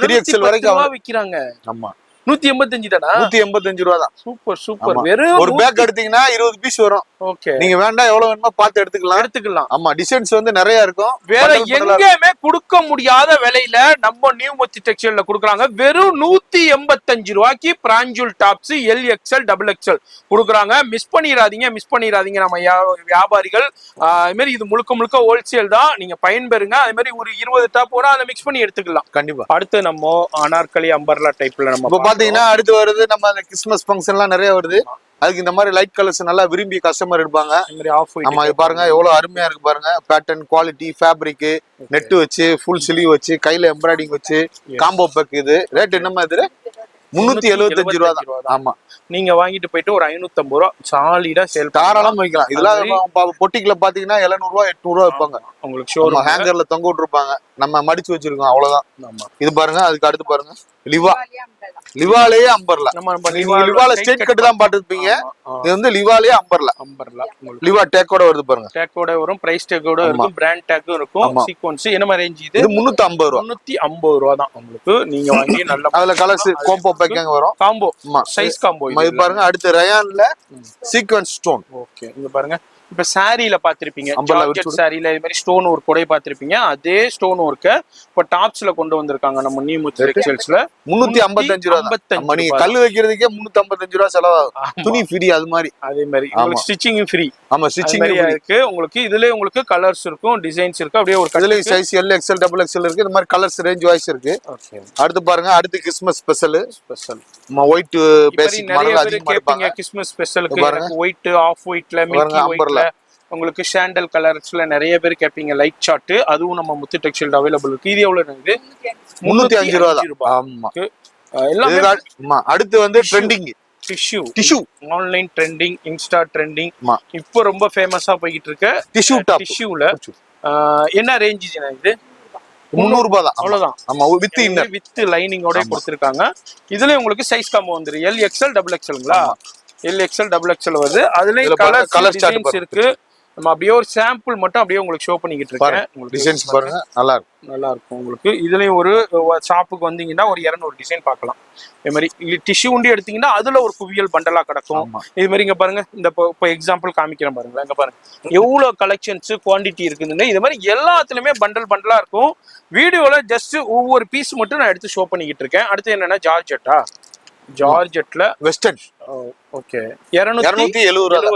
3XL வரைக்கும் விக்கிறாங்க. ஆமா, 185 தானா? 185 ரூபா தான். Super super. வெறும் ஒரு பேக் எடுத்தீங்கன்னா 20 பீஸ் வரும். ஓகே. நீங்க வேண்டாம் எவ்வளவு வேணுமோ பார்த்து எடுத்துக்கலாம். ஆமா, டிசைன்ஸ் வந்து நிறைய இருக்கும். வேற எங்கேயுமே கொடுக்க முடியாத விலையில நம்ம நியூ முத்து டெக்ஸ்டைல்ல கொடுக்குறாங்க. வெறும் 185 ரூபாய்க்கு Pranjul tops L XL, double XL கொடுக்குறாங்க. மிஸ் பண்ணிடாதீங்க நம்ம வியாபாரிகள். அது மாதிரி இது முழுக்க முழுக்க ஹோல்சேல் தான். நீங்க பயன்பெறுங்க. அதே மாதிரி ஒரு 20 டாப் வரும், அதை மிக்ஸ் பண்ணி எடுத்துக்கலாம். கண்டிப்பா. அடுத்து நம்ம அனார்கலி அம்பர்லா டைப்ல நம்ம பாத்தீங்கன்னா அடுத்து வருது. நம்ம அந்த கிறிஸ்மஸ் ஃபங்க்ஷன் எல்லாம் நிறைய வருது. அதுக்கு இந்த மாதிரி லைட் கலர்ஸ் நல்லா விரும்பி கஸ்டமர் எடுப்பாங்க. ஆமா, இது பாருங்க எவ்வளவு அருமையா இருக்கு பாருங்க. பேட்டர்ன், குவாலிட்டி, ஃபேப்ரிக், நெட் வச்சு, ஃபுல் ஸ்லீவ் வச்சு, கையில எம்ப்ராய்டிங் வச்சு, காம்போ பேக். இது ரேட் என்னமா? இது 375 ரூபா தான். ஆமா, நீங்க வாங்கிட்டு போயிட்டு ஒரு 550 ரூபா சாலிடா சேல் தாராளமா வைக்கலாம். இதெல்லாம் பொட்டிக்குல பாத்தீங்கன்னா 700 ரூபா 800 ரூபா வைப்பாங்க. உங்களுக்கு ஷோரூம் ஹேங்கர்ல தொங்க விட்டுருப்பாங்க. நம்ம மடிச்சு வச்சிருக்கோம், அவ்வளவுதான். இது பாருங்க. அதுக்கு அடுத்து பாருங்க லிவாலேயே அம்பர்லா. லிவால ஸ்ட்ரெயிட் கட் தான் பாத்துருப்பீங்க. இது வந்து லிவாலேயே அம்பர்லா. லிவா டேக்கோட வருது பாருங்க. டேக்கோட வரும், பிரைஸ் டேக்கோட இருக்கும், பிராண்ட் டேக்கும் இருக்கும். சீக்வென்ஸ் என்ன மாதிரி ரேஞ்ச்? இது 350 ரூபா. 350 ரூபா தான் உங்களுக்கு. நீங்க வாங்கி நல்ல அதுல கலர்ஸ் காம்போ பேக்கிங் வரும். Combo size combo. இது பாருங்க. அடுத்து ரயான்ல சீக்வென்ஸ் ஸ்டோன். ஓகே. இங்க பாருங்க. இப்ப சாரியில பாத்திருப்பீங்க, ஜார்ஜெட் சாரியில இது மாதிரி ஸ்டோன் ஒர்க் கூட பாத்திருப்பீங்க. அதே ஸ்டோன் ஒர்க்க இப்ப டாப்ஸ்ல கொண்டு வந்திருக்காங்க நம்ம நியூ முத்து டெக்ஸ்டைல்ஸ்ல. 355 ரூபா. நீங்க கல்லு வைக்கிறதுக்கே 355 ரூபா செலவாகும். துணி ஃப்ரீ. அது மாதிரி அதே மாதிரி உங்களுக்கு ஸ்டிச்சிங் ஃப்ரீ. ஆமா, ஸ்டிச்சிங் இருக்கு உங்களுக்கு. இதுல உங்களுக்கு கலர்ஸ் இருக்கும், டிசைன்ஸ் இருக்கு. அப்படியே ஒரு colour size L XL, double XL இருக்கு. இந்த மாதிரி கலர்ஸ் ரேஞ்ச் வைஸ் இருக்கு. அடுத்து பாருங்க. அடுத்து Christmas special. White basic model அதிகமா இருப்பாங்க. கிறிஸ்மஸ் ஸ்பெஷலுக்கு ஒயிட், ஆஃப் ஒயிட்ல, மில்கி ஒயிட்ல உங்களுக்கு சாண்டல் கலர்ஸ்ல நிறைய பேர் கேட்பீங்க. லைட் சார்ட், அதுவும் நம்ம முத்து டெக்ஸ்டைல் அவைலபிள் இருக்கு. இது எவ்வளவு இருக்குது? 305 ரூபா. ஆமா, எல்லாம். அடுத்து வந்து trending tissue. Online trending, Insta trending. இப்போ ரொம்ப ஃபேமஸா போயிட்டு இருக்க டிஷ்யூ டாப். டிஷ்யூல என்ன ரேஞ்ச் இது? 300 ரூபாய் தான். அவ்வளவுதான். ஆமா, வித் இன்னர் வித் லைனிங்கோட கொடுத்திருக்காங்க. இதுல உங்களுக்கு சைஸ் காம்போ வந்துரு. எல் எக்ஸ்எல், டபுள் எக்ஸ்எல்ங்களா? எல் எக்ஸ்எல், டபுள் எக்ஸ்எல் வருது. அதுலயும் கலர் டிசைன்ஸ் இருக்கு. நம்ம அப்படியே ஒரு சாம்பிள் மட்டும் அப்படியே உங்களுக்கு ஷோ பண்ணிக்கிட்டு இருக்கேன். டிசைன்ஸ் பாருங்க, நல்லா இருக்கும் உங்களுக்கு. இதுலயும் ஒரு ஷாப்புக்கு வந்தீங்கன்னா ஒரு 200 டிசைன் பார்க்கலாம். இது மாதிரி டிஷ்யூ உண்டி எடுத்தீங்கன்னா அதுல ஒரு குவியல் பண்டலா கிடக்கும். இது மாதிரி இங்க பாருங்க. இந்த இப்போ எக்ஸாம்பிள் காமிக்கிறேன் பாருங்களேன். இங்க பாருங்க எவ்வளவு கலெக்ஷன்ஸ், குவான்டிட்டி இருக்குதுங்க. இது மாதிரி எல்லாத்துலயுமே பண்டலா இருக்கும். வீடியோல ஜஸ்ட் ஒவ்வொரு பீஸ் மட்டும் நான் எடுத்து ஷோ பண்ணிக்கிட்டு இருக்கேன். அடுத்து என்னன்னா ஜார்ஜெட்ல வெஸ்டர்ன். ஓகே. 270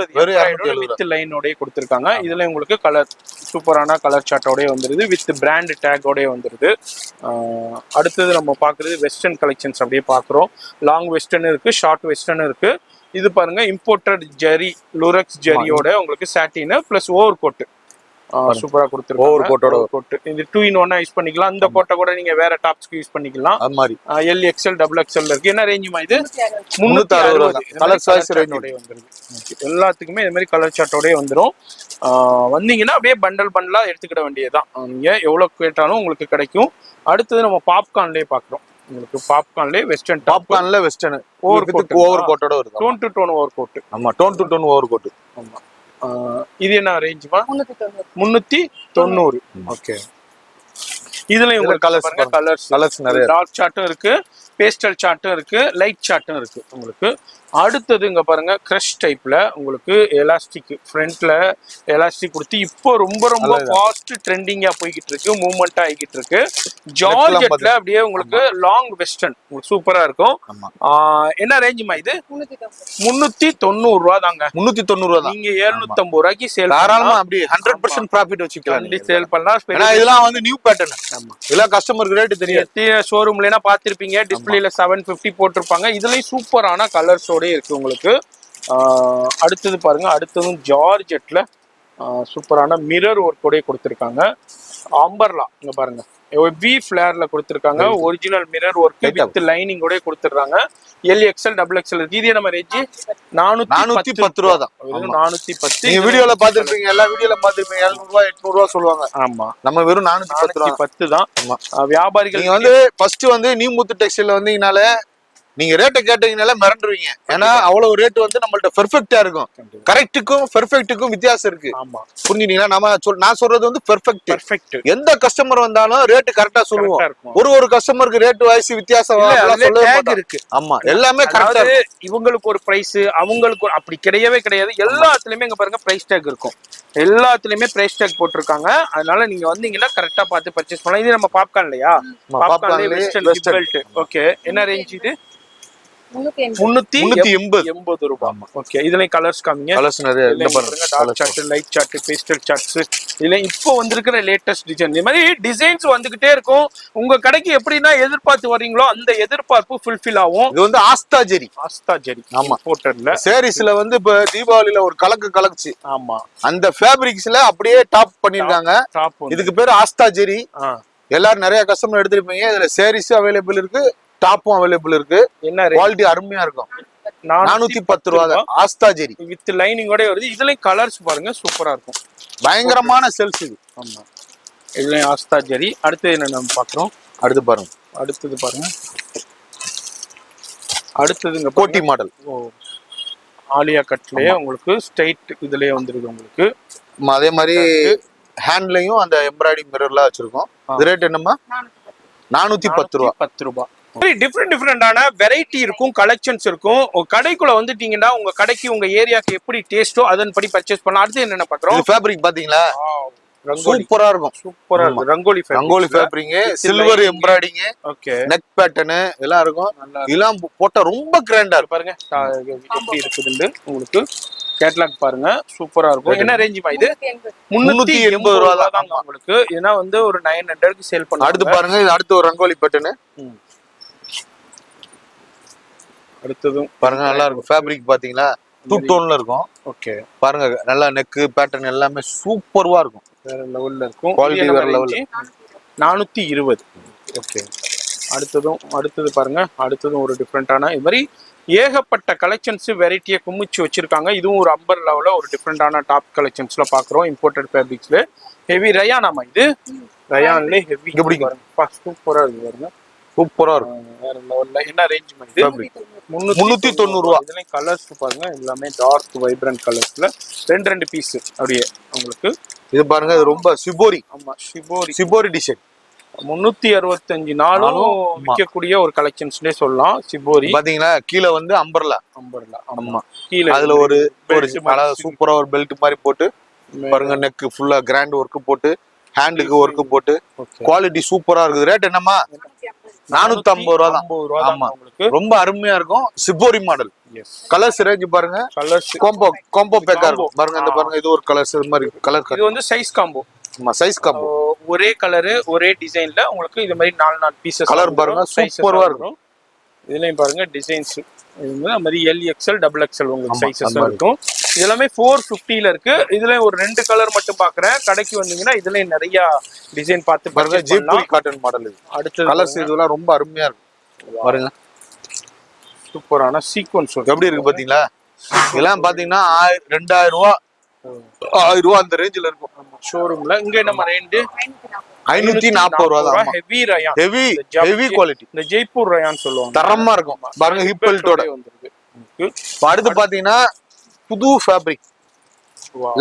வித் லைனோடய கொடுத்திருக்காங்க. இதுல உங்களுக்கு கலர் சூப்பரான கலர் சார்ட்டோடய வந்துருது. வித் பிராண்ட் டேக்கோடய வந்துருது. அடுத்தது நம்ம பாக்குறது வெஸ்டர்ன் கலெக்ஷன்ஸ். அப்படியே பாக்குறோம். லாங் வெஸ்டர்ன் இருக்கு, ஷார்ட் வெஸ்டர்ன் இருக்கு. இது பாருங்க இம்போர்ட்டட் ஜெரி, லுரெக்ஸ் ஜெரியோட உங்களுக்கு சாட்டின் பிளஸ் ஓவர் கோட் சூப்பரா கொடுத்துருக்காங்க. ஓவர் கோட் இது 2 in 1 யூஸ் பண்ணிக்கலாம். அந்த கோட்டை கூட நீங்க வேற டாப்ஸ்க்கு யூஸ் பண்ணிக்கலாம். அது மாதிரி எல் எக்ஸ்எல், டபுள் எக்ஸ்எல் இருக்கு. என்ன ரேஞ்சுமா இது? 360. கலர் சாய்ஸ் ரேஞ்சோட வந்துருது. எல்லாத்துக்குமே இது மாதிரி கலர் சார்ட்டோடய வந்துரும். வந்தீங்கன்னா அப்படியே பண்டலா எடுத்துக்கிட வேண்டியதுதான். நீங்க எவ்வளவு கேட்டாலும் உங்களுக்கு கிடைக்கும். அடுத்தது நம்ம பாப்கார்ன்லயே பாக்குறோம். உங்களுக்கு பாப்கார்ன்லயே வெஸ்டர்ன், பாப்கார்ன்ல வெஸ்டர்ன் ஓவர் கோட்டோட வருது. Tone to tone over coat. ஆமா, tone to tone over coat. ஆமா. இது என்ன ரேஞ்சுமா? 390. ஓகே. இதுல உங்களுக்கு கலர்ஸ் நிறைய. டார்க் சார்ட்டும் இருக்கு, பேஸ்டல் சார்ட்டும் இருக்கு, லைட் சார்ட்டும் இருக்கு உங்களுக்கு. அடுத்தது இங்க பாருங்க கிரஷ் டைப்ல உங்களுக்கு எலாஸ்டிக் ஃப்ரண்ட்ல எலாஸ்டிக் கொடுத்து இப்போ ரொம்ப ஃபாஸ்ட் ட்ரெண்டிங்கா போய்கிட்டு இருக்கு, மூவ்மெண்ட் ஆகிட்டு இருக்கு. ஜார்ஜெட்ல அப்படியே உங்களுக்கு லாங் வெஸ்டர்ன் உங்களுக்கு சூப்பரா இருக்கும். என்ன ரேஞ்சுமா இது? 390 ரூபா தாங்க. 390 ரூபா. நீங்க 750 ரூபாய்க்கு சேல் தாராளமா அப்படியே 100% ப்ராஃபிட் வச்சுக்கலாம். சேல் பண்ணலாம். இதெல்லாம் வந்து நியூ பேட்டர்ன். இதெல்லாம் கஸ்டமருக்கு ரேட் தெரியாது. ஷோரூம்ல பாத்திருப்பீங்க, டிஸ்பிளேல 750 போட்டிருப்பாங்க. இதுலயும் சூப்பரான கலர்ஸ் இருக்கு உங்களுக்கு. அடுத்தது பாருங்க. அடுத்ததும் ஜார்ஜெட்ல சூப்பரான மிரர் ஒர்க்கோட கொடுத்திருக்காங்க. அம்பர்லா இங்க பாருங்க. வி ஃபிளேர்ல கொடுத்துருக்காங்க. Original mirror work with lining கூட கொடுத்துறாங்க. எல் எக்ஸ்எல் டபுள் எக்ஸ்எல் இருக்கு. இது நம்ம ரேஞ்ச் 410 ரூபா தான். 410. நீங்க வீடியோல பாத்துருப்பீங்க, எல்லா வீடியோல பாத்துருப்பீங்க 700 ரூபாய் 800 ரூபாய் சொல்லுவாங்க. ஆமா, நம்ம வெறும் 410 தான். வியாபாரிகள் நீங்க வந்து ஃபர்ஸ்ட் வந்து நியூ முத்து டெக்ஸ்டைல் வந்தீங்கனால நீங்க ரேட்டை கேட்டீங்கனால மிரண்டுருவீங்க. ஏன்னா அவ்வளவு ரேட் வந்து நம்மள்ட்ட பெர்ஃபெக்ட்டா இருக்கும். கரெக்ட்டுக்கும் பெர்ஃபெக்ட்டுக்கும் வித்தியாசம் இருக்கு. புரிஞ்சுட்டீங்களா? நான் சொல்றது வந்து பெர்ஃபெக்ட். எந்த கஸ்டமர் வந்தாலும் ரேட் கரெக்டா சொல்லுவோம். ஒரு கஸ்டமருக்கு ரேட் வாய்ஸ் வித்தியாசம் இருக்கு. ஆமா, எல்லாமே கரெக்டா இருக்கு. இவங்களுக்கு ஒரு பிரைஸ், அவங்களுக்கு அப்படி கிடையவே கிடையாது. எல்லாத்துலயுமே இங்க பாருங்க பிரைஸ் டேக் இருக்கும். எல்லாத்துலயுமே பிரைஸ் டேக் போட்டிருக்காங்க. அதனால நீங்க வந்தீங்கன்னா கரெக்டா பார்த்து பர்ச்சேஸ் பண்ணலாம். இது நம்ம பாப்கார்ன் இல்லையா? ஓகே, என்ன ரேஞ்ச் இது? 380 ரூபாய். ஓகே, இதுலயும் கலர்ஸ் காமிங்க. கலர்ஸ் நிறைய dark shade, light shade, pastel shades. இதுல இப்போ வந்திருக்கிற லேட்டஸ்ட் டிசைன். இந்த மாதிரி டிசைன்ஸ் வந்துகிட்டே இருக்கும். உங்க கடைக்கு எப்படின்னா எதிர்பார்த்து வர்றீங்களோ அந்த எதிர்பார்ப்பு ஃபுல்ஃபில் ஆகும். இது வந்து ஆஸ்தா ஜெரி. ஆமா, போட்டர்ல சாரீஸ்ல வந்து இப்ப தீபாவளியில ஒரு கலக்குச்சு. ஆமா, அந்த ஃபேப்ரிக்ஸ்ல அப்படியே டாப் பண்ணிருக்காங்க. இதுக்கு பேரு ஆஸ்தா ஜெரி. எல்லாரும் நிறைய கஸ்டமர் எடுத்திருப்பீங்க. இதுல சாரீஸ் அவைலபிள் இருக்கு, டாப்பும் அவைலபிள் இருக்கு. என்ன குவாலிட்டி அருமையா இருக்கும். 410 ரூபாய் தான் ஆஸ்தா ஜெரி வித் லைனிங்கோட வருது. இதுலயும் கலர்ஸ் பாருங்க, சூப்பரா இருக்கும். பயங்கரமான சேல்ஸ் இது. ஆமா, இதுலயும் ஆஸ்தா ஜெரி. அடுத்து என்ன நம்ம பாக்குறோம்? அடுத்தது பாருங்க. அடுத்ததுங்க கோட்டி மாடல். ஆலியா கட்லயே உங்களுக்கு ஸ்ட்ரைட் இதுலயே வந்துருக்கு உங்களுக்கு. அதே மாதிரி ஹேண்ட்லயும் அந்த எம்ப்ராய்டிங் மிரர்லாம் வச்சிருக்கோம். இது ரேட் என்னமா? 410 ரூபாய். டிஃப்ரெண்டான வெரைட்டி இருக்கும், கலெக்ஷன்ஸ் இருக்கும். கடைக்குள்ள வந்துட்டீங்கன்னா உங்க கடைக்கு உங்க ஏரியாக்கு எப்படி டேஸ்டோ அதன்படி பர்ச்சேஸ் பண்ணலாம். அடுத்து என்னென்ன பாக்குறோம்? ஃபேப்ரிக் பாத்தீங்களா? சூப்பரா இருக்கும். Rangoli fabric, silver embroidering, okay, neck pattern எல்லாம் இருக்கும். இதெல்லாம் போட்டா ரொம்ப கிராண்டா இருக்கும். பாருங்க எப்படி இருக்குதுன்னு உங்களுக்கு கேட்லாக் பாருங்க, சூப்பரா இருக்கும். என்ன ரேஞ்சுமா இது? 380 ரூபாய் தான் உங்களுக்கு. ஏன்னா வந்து ஒரு 900க்கு சேல் பண்ணலாம். அடுத்து பாருங்க, இது அடுத்து ஒரு ரங்கோலி பேட்டர்ன். அடுத்ததும் பாருங்க, நல்லா இருக்கும். ஃபேப்ரிக் பாத்தீங்களா? டூ டோன்ல இருக்கும். ஓகே, பாருங்க நல்லா நெக் பேட்டர்ன் எல்லாமே சூப்பர்வா இருக்கும். வேற லெவல்ல இருக்கும். குவாலிட்டி வேற லெவல். 420. ஓகே, அடுத்தது பாருங்க. அடுத்ததும் ஒரு டிஃப்ரெண்டான இது மாதிரி ஏகப்பட்ட கலெக்ஷன்ஸ் வெரைட்டியை குமிச்சு வச்சிருக்காங்க. இதுவும் ஒரு அம்பர் லெவலில் ஒரு டிஃப்ரெண்டான டாப் கலெக்ஷன்ஸ்ல பாக்குறோம். இம்போர்ட்டட் ஃபேப்ரிக்ஸ்ல ஹெவி ரயானாமா இது? ரயான்ல ஹெவி எப்படி பாருங்க, சூப்பரா இருக்கு பாருங்க. சூப்பரா இருக்கும். வேற லெவல்ல. என்ன ரேஞ்ச் இது? 390 ரூபாய். இதுல கலர்ஸ் பாருங்க, எல்லாமே டார்க் வைப்ரண்ட் கலர்ஸ்ல ரெண்டு பீஸ் அப்படியே உங்களுக்கு. இது பாருங்க, இது ரொம்ப சிபோரி. ஆமா, சிபோரி டிசைன். 365 நாளும் விற்கக்கூடிய ஒரு கலெக்ஷன்ஸ்னே சொல்லலாம். சிபோரி பாத்தீங்களா? கீழே வந்து அம்பர்லா. ஆமா, கீழே அதுல ஒரு சூப்பரா ஒரு பெல்ட் மாதிரி போட்டு பாருங்க. நெக் ஃபுல்லா கிராண்ட் ஒர்க் போட்டு, ஹேண்டுக்கு ஒர்க் போட்டு, குவாலிட்டி சூப்பரா இருக்குது. ரேட் என்னமா? 450 ரூபாய் தான். ஆமா, ரொம்ப அருமையா இருக்கும். Shibori model. கலர்ஸ் ரேஞ்ச் பாருங்க. கலர்ஸ் காம்போ பேக்கா இருக்கும் பாருங்க. இந்த பாருங்க, இது ஒரு கலர்ஸ் இது மாதிரி கலர். இது வந்து சைஸ் காம்போ. ஆமா, சைஸ் காம்போ. ஒரே கலர் ஒரே டிசைன்ல உங்களுக்கு இது மாதிரி 4 பீசஸ். கலர் பாருங்க, சூப்பரா இருக்கும். இதுலயும் பாருங்க டிசைன்ஸ். இது மாதிரி எல் எக்ஸ்எல் டபுள் எக்ஸ்எல் உங்களுக்கு சைஸஸ் இருக்கும். இதெல்லாமே 450ல இருக்கு. இதுல ஒரு 2 கலர் மட்டும் பாக்குறேன். கடைக்கு வந்தீங்கன்னா இதுல நிறைய டிசைன் பார்த்து பாருங்க. ஜெய்ப்பூரி காட்டன் மாடல் இது. அடுத்து கலர்ஸ் இதெல்லாம் ரொம்ப அருமையா இருக்கும் பாருங்க. சூப்பரான சீக்வென்ஸ் எப்படி இருக்கு பாத்தீங்களா? இதெல்லாம் பாத்தீங்கன்னா 2000 ரூபாய் 1000 ரூபாய் அந்த ரேஞ்சில இருக்கும் ஷோரூம்ல. இங்க நம்ம ரேண்ட் 540 ரூபாய் தான். Heavy rayon, heavy quality. இந்த ஜெய்ப்பூர் ரயான் சொல்லுவாங்க. தரமா இருக்கும் பாருங்க. ஹிப் பெல்ட்டோட வந்திருக்கு. அடுத்து பாத்தீங்கன்னா புது fabric,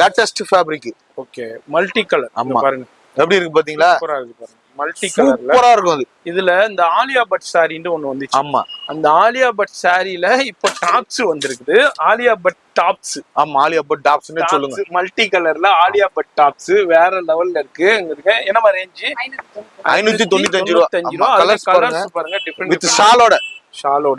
latest fabric. Okay, multi colour. ஆமா, பாருங்க எப்படி இருக்கு பாத்தீங்களா? சூப்பரா இருக்கு பாருங்க. மல்டி கலர்ல சூப்பரா இருக்கும். அது இதுல இந்த ஆலியா பட் சாரின்னு ஒண்ணு வந்துச்சு. ஆமா, அந்த ஆலியா பட் சாரில இப்ப டாப்ஸ் வந்திருக்குது. ஆலியா பட் டாப்ஸ். ஆமா, ஆலியா பட் டாப்ஸ்னு சொல்லுங்க. மல்டி கலர்ல ஆலியா பட் டாப்ஸ் வேற லெவல்ல இருக்கு. இங்க என்ன ரேஞ்ச்? 595 ரூபாய். கலர்ஸ் பாருங்க டிஃபரண்ட் வித் ஷாலோட. ஷாலோட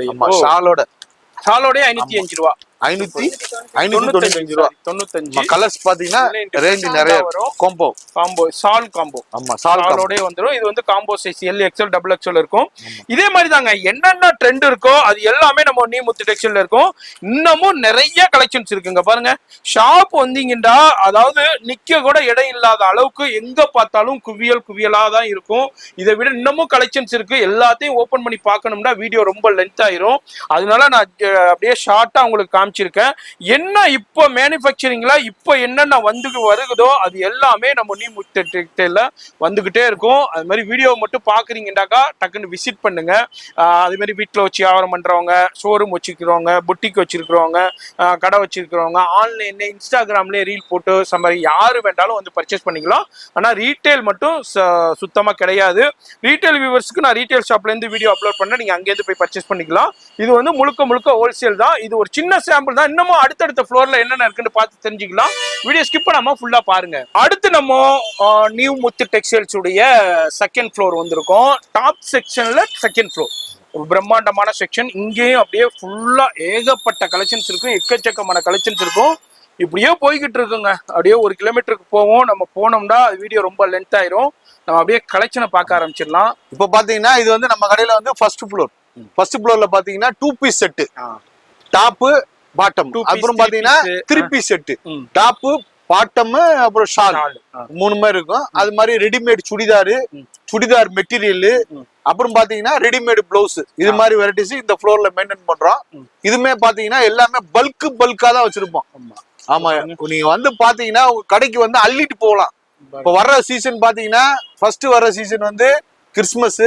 505 ரூபாய். 595 ரூபாய். 95 கலர்ஸ் பாத்தீங்கன்னா ரேஞ்ச் நிறைய வரும். காம்போ காம்போ சால் காம்போ. ஆமா சால் சாலோட வந்துரும். இது வந்து combo size L XL double XL இருக்கும். இதே மாதிரி தாங்க என்னென்ன ட்ரெண்ட் இருக்கோ அது எல்லாமே நம்ம நீ முத்து டெக்ஸ்டைல்ல இருக்கும். இன்னமும் நிறைய கலெக்ஷன்ஸ் இருக்குங்க பாருங்க. ஷாப் வந்தீங்கன்னா அதாவது நிக்க கூட இடம் இல்லாத அளவுக்கு எங்க பார்த்தாலும் குவியலா தான் இருக்கும். இதை விட இன்னமும் கலெக்ஷன்ஸ் இருக்கு. எல்லாத்தையும் ஓபன் பண்ணி பார்க்கணும்னா வீடியோ ரொம்ப லென்த் ஆயிரும். அதனால நான் அப்படியே ஷார்ட்டா உங்களுக்கு காமிச்சிருக்கேன். என்ன இப்போ மேனுஃபேக்சரிங்ல இப்போ என்னென்ன வருகுதோ அது எல்லாமே நம்ம நீ முத்து டெக்ஸ்டைல்ல வந்துகிட்டே இருக்கும். அது மாதிரி வீடியோ மட்டும் பாக்குறீங்கன்னாக்கா டக்குன்னு விசிட் பண்ணுங்க. அது மாதிரி வீட்டில் வச்சு வியாபாரம் பண்றவங்க, ஷோரூம் வச்சிருக்கிறவங்க, புட்டிக் வச்சிருக்கிறவங்க, கடை வச்சிருக்கிறவங்க, ஆன்லைன்ல இன்ஸ்டாகிராம்லேயே ரீல் போட்டு மாதிரி யாரு வேண்டாலும் வந்து பர்ச்சேஸ் பண்ணிக்கலாம். ஆனால் ரீட்டைல் மட்டும் சுத்தமாக கிடையாது. ரீட்டைல் வியூவர்ஸ்க்கு நான் ரீட்டைல் ஷாப்ல இருந்து வீடியோ அப்லோட் பண்ண நீங்க அங்கேருந்து போய் பர்ச்சேஸ் பண்ணிக்கலாம். இது வந்து முழுக்க ஹோல்சேல் தான். இது ஒரு சின்ன சாம்பிள் தான். இன்னமும் அடுத்தடுத்த ஃப்ளோர்ல என்னென்ன இருக்குன்னு பார்த்து தெரிஞ்சுக்கலாம். வீடியோ ஸ்கிப் பண்ணாம ஃபுல்லா பாருங்க. அடுத்து நம்ம நியூ முத்து டெக்ஸ்டைல்ஸ் உடைய செகண்ட் ஃப்ளோர் வந்திருக்கோம். டாப் செக்ஷன்ல செகண்ட் ஃப்ளோர் பிரம்மாண்டமான செக்ஷன். இங்கேயும் அப்படியே ஃபுல்லா ஏகப்பட்ட கலெக்ஷன்ஸ் இருக்கும். எக்கச்சக்கமான கலெக்ஷன்ஸ் இருக்கும். இப்படியே போய்கிட்டு இருக்குங்க. அப்படியே 1 கிலோமீட்டருக்கு போவோம். நம்ம போனோம்னா வீடியோ ரொம்ப லென்த் ஆயிரும். நம்ம அப்படியே கலெக்ஷனை பார்க்க ஆரம்பிச்சிடலாம். இப்போ பாத்தீங்கன்னா இது வந்து நம்ம கடையில வந்து ஃபர்ஸ்ட் ஃப்ளோர்ல பாத்தீங்கன்னா 2 பீஸ் செட்டு, டாப் பாட்டம். அப்புறம் பாத்தீங்கன்னா 3 பீஸ் செட்டு, டாப் பாட்டம் அப்புறம் ஷால் 3 மாதிரி இருக்கும். அது மாதிரி ரெடிமேட் சுடிதார் மெட்டீரியல், அப்புறம் பாத்தீங்கன்னா ரெடிமேட் பிளவுஸ், இது மாதிரி வெரைட்டிஸ் இந்த ஃப்ளோர்ல மெயின்டைன் பண்றோம். இதுமே பாத்தீங்கன்னா எல்லாமே பல்கா தான் வச்சிருப்போம். ஆமா, நீங்க வந்து பாத்தீங்கன்னா உங்க கடைக்கு வந்து அள்ளிட்டு போகலாம். இப்ப வர்ற சீசன் பாத்தீங்கன்னா ஃபர்ஸ்ட் வர்ற சீசன் வந்து கிறிஸ்துமஸ்,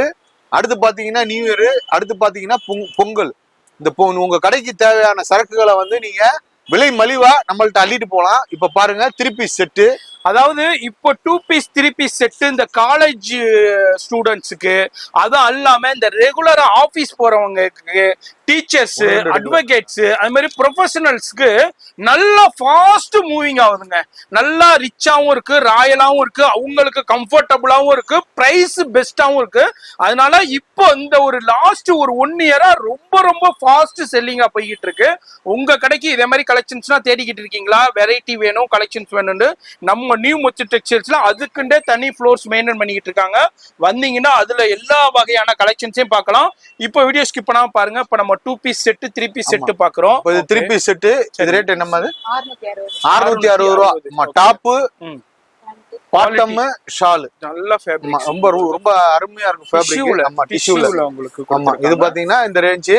அடுத்து பாத்தீங்கன்னா நியூ இயர், அடுத்து பாத்தீங்கன்னா பொங்கல். இந்த உங்க கடைக்கு தேவையான சரக்குகளை வந்து நீங்க விலை மலிவா நம்மள்ட்ட அள்ளிட்டு போலாம். இப்ப பாருங்க 3 பீஸ் செட்டு, அதாவது இப்போ 2 பீஸ் 3 பீஸ் செட்டு இந்த காலேஜ் ஸ்டூடெண்ட்ஸுக்கு, அதுவும் இல்லாம இந்த ரெகுலரா ஆபீஸ் போறவங்களுக்கு, டீச்சர்ஸ், அட்வொகேட்ஸ், அது மாதிரி ப்ரொஃபஷனல்ஸ்க்கு நல்லா ஃபாஸ்ட் மூவிங் ஆகுதுங்க. நல்லா ரிச்சாவும் இருக்கு, ராயலாவும் இருக்கு, அவங்களுக்கு கம்ஃபர்டபுளாவும் இருக்கு, பிரைஸ் பெஸ்டாவும் இருக்கு. அதனால இப்போ இந்த ஒரு லாஸ்ட் ஒரு 1 இயரா ரொம்ப ஃபாஸ்ட் செல்லிங்கா போய்கிட்டு இருக்கு. உங்க கடைக்கு இதே மாதிரி கலெக்ஷன்ஸ்னா தேடிக்கிட்டு இருக்கீங்களா? வெரைட்டி வேணும், கலெக்ஷன்ஸ் வேணும்னு நம்ம நியூ முத்து டெக்ஸ்டைல்ஸ்ல அதுக்குண்டே தனி ஃப்ளோர்ஸ் மெயின்டைன் பண்ணிக்கிட்டு இருக்காங்க. வந்தீங்கன்னா அதுல எல்லா வகையான கலெக்ஷன்ஸையும் பார்க்கலாம். இப்போ வீடியோ ஸ்கிப் பண்ணாம பாருங்க. இப்ப நம்ம 2 பீஸ் செட் 3 பீஸ் செட் பாக்குறோம். 3 பீஸ் செட் இது ரேட் என்னமா? 660 ரூபாய். டாப் பாட்டம் ஷால் நல்ல ஃபேப்ரிக், ரொம்ப அருமையா இருக்கும் ஃபேப்ரிக். ஆமா, டிஷ்யூல உங்களுக்கு. ஆமா, இது பாத்தீங்கன்னா இந்த ரேஞ்ச்.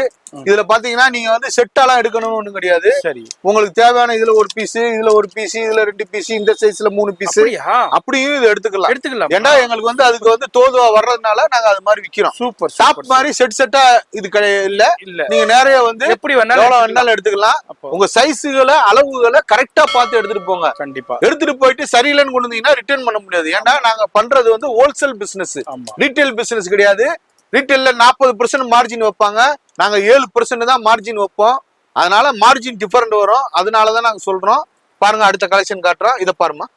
இதுல பாத்தீங்கன்னா நீங்க வந்து செட்டாலாம் எடுக்கணும்னு ஒண்ணும் கிடையாது. சரி, உங்களுக்கு தேவையான இதுல ஒரு பீஸ், இதுல ஒரு பீஸ், இதுல 2 பீஸ், இந்த சைஸ்ல 3 பீஸ், அப்படியும் இது எடுத்துக்கலாம். ஏன்னா எங்களுக்கு வந்து அதுக்கு வந்து தோதுவா வர்றதுனால நாங்க அது மாதிரி விக்கிறோம். சூப்பர். டாப் மாதிரி செட்டா இது இல்ல. நீங்க நிறைய வந்து எப்படி வேணாலும் எடுத்துக்கலாம். உங்க சைஸுகளை அளவுகளை கரெக்டா பார்த்து எடுத்துட்டு போங்க. கண்டிப்பா எடுத்துட்டு போயிட்டு சரியில்லைன்னு கொண்டு வந்தீங்கன்னா ரிட்டர்ன் பண்ண முடியாது. ஏன்னா நாங்க பண்றது வந்து ஹோல்சேல் பிசினஸ், ரீட்டைல் பிசினஸ் கிடையாது. ரீட்டைல்ல 40% மார்ஜின் வைப்பாங்க, நாங்க 7% தான் மார்ஜின் வைப்போம். அதனால மார்ஜின் டிஃபரெண்ட் வரும். அதனாலதான் நாங்க சொல்றோம். பாருங்க, அடுத்த கலெக்ஷன் காட்டுறோம். இத பாருமா,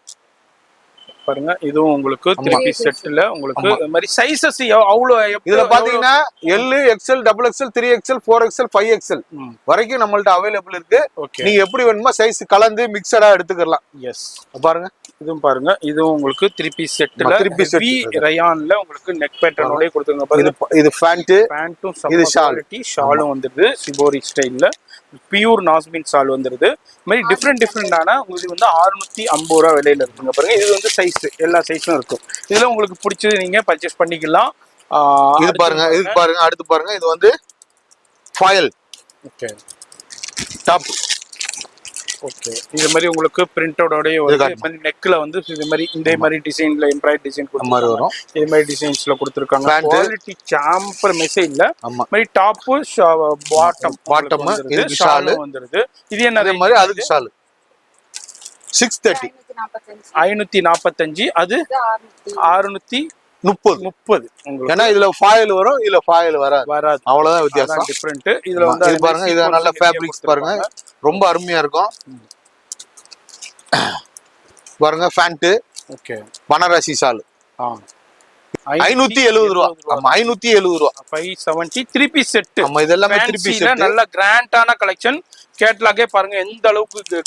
பாருங்க. இதுவும் உங்களுக்கு 3 பீஸ் செட்ல உங்களுக்கு இந்த மாதிரி சைஸஸ் அவ்வளவு. இதுல பாத்தீங்கன்னா L, XL, double XL, 3XL, 4XL, 5XL வரைக்கும் நம்மள்ட்ட அவைலபிள் இருக்கு. நீங்க எப்படி வேணுமோ சைஸ் கலந்து மிக்சடா எடுத்துக்கலாம். எஸ், பாருங்க. இதுவும் பாருங்க, இதுவும் உங்களுக்கு 3 பீஸ் செட்ல 3 பீஸ் ரயான்ல உங்களுக்கு நெக் பேட்டர்னோட கொடுத்துருங்க. இது பேண்ட்டும், இது ஷாலும் வந்துருது. சிபோரி ஸ்டைல்ல பியூர் நாஸ்மின் ஷால் வந்துருது. இந்த மாதிரி டிஃப்ரெண்டான உங்களுக்கு வந்து 650 ரூபா விலையில இருக்குங்க. பாருங்க, இது வந்து சைஸ் எல்லா சைஸும் இருக்கும். இதுல உங்களுக்கு பிடிச்சது நீங்க பர்ச்சேஸ் பண்ணிக்கலாம். இது பாருங்க, இது பாருங்க. அடுத்து பாருங்க, இது வந்து ஃபாயில். Okay, top. ஓகே, இது மாதிரி உங்களுக்கு பிரிண்டோடய வந்து நெக்ல வந்து இது மாதிரி இந்த மாதிரி டிசைன்ல எம்ப்ராய்டரி டிசைன் மாதிரி வரும். இது மாதிரி டிசைன்ஸ்ல கொடுத்துருக்காங்க. குவாலிட்டி சாம்பர் மெசேஜ்ல மாதிரி டாப் பாட்டம் இது ஷால் வந்துருது. இது என்ன மாதிரி? அதுக்கு ஷால் 630, 545. அது 630. ஏன்னா இதுல ஃபாயில் வரும், இதுல ஃபாயில் வராது. அவ்வளவுதான் வித்தியாசம். டிஃபரெண்ட். இதுல வந்து இது பாருங்க, இது நல்ல ஃபேப்ரிக்ஸ் பாருங்க, ரொம்ப அருமையா இருக்கும். பாருங்க, பேண்ட். Okay, Banarasi shawl. 570 ரூபா. ஆமா 570 ரூபா. 570 3 பீஸ் செட். நம்ம இதெல்லாம் 3 பீஸ் செட். நல்ல கிராண்டான கலெக்ஷன். கேட்லாகே பாருங்க எந்த அளவுக்கு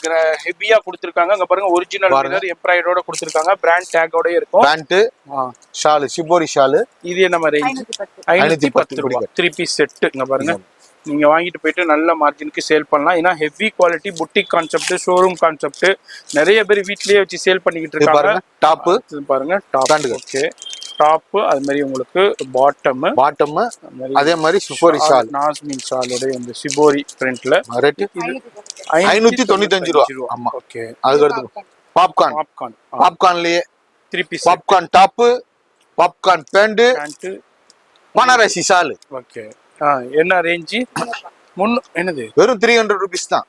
ஹெவியா கொடுத்திருக்காங்க. அங்க பாருங்க ஒரிஜினல் மிரர் எம்ப்ராய்டரோட கொடுத்திருக்காங்க. பிராண்ட் டேக்கோட இருக்கும். Pant shawl shibori shawl. இது என்ன ரேஞ்ச்? 510 ரூபாய் 3 பீஸ் செட். இங்க பாருங்க நீங்க வாங்கிட்டு போயிட்டு நல்ல மார்ஜினுக்கு சேல் பண்ணலாம். ஏன்னா heavy quality boutique concept showroom concept நிறைய பேர் வீட்லயே வச்சு சேல் பண்ணிக்கிட்டு இருக்காங்க. டாப் பாருங்க டாப். ஓகே டாப் அது மாதிரி உங்களுக்கு பாட்டம் அதே மாதிரி சிபோரி ஷால் நாஸ்மின் ஷாலோட இந்த சிபோரி பிரிண்ட்ல ரேட் 595 ரூபா. ஆமா ஓகே. அதுக்கு அடுத்து பாப்கார்ன்லயே 3 piece popcorn top popcorn pant Banarasi shawl. Okay என்ன ரேஞ்ச்? என்னது வெறும் 300 ரூபீஸ் தான்.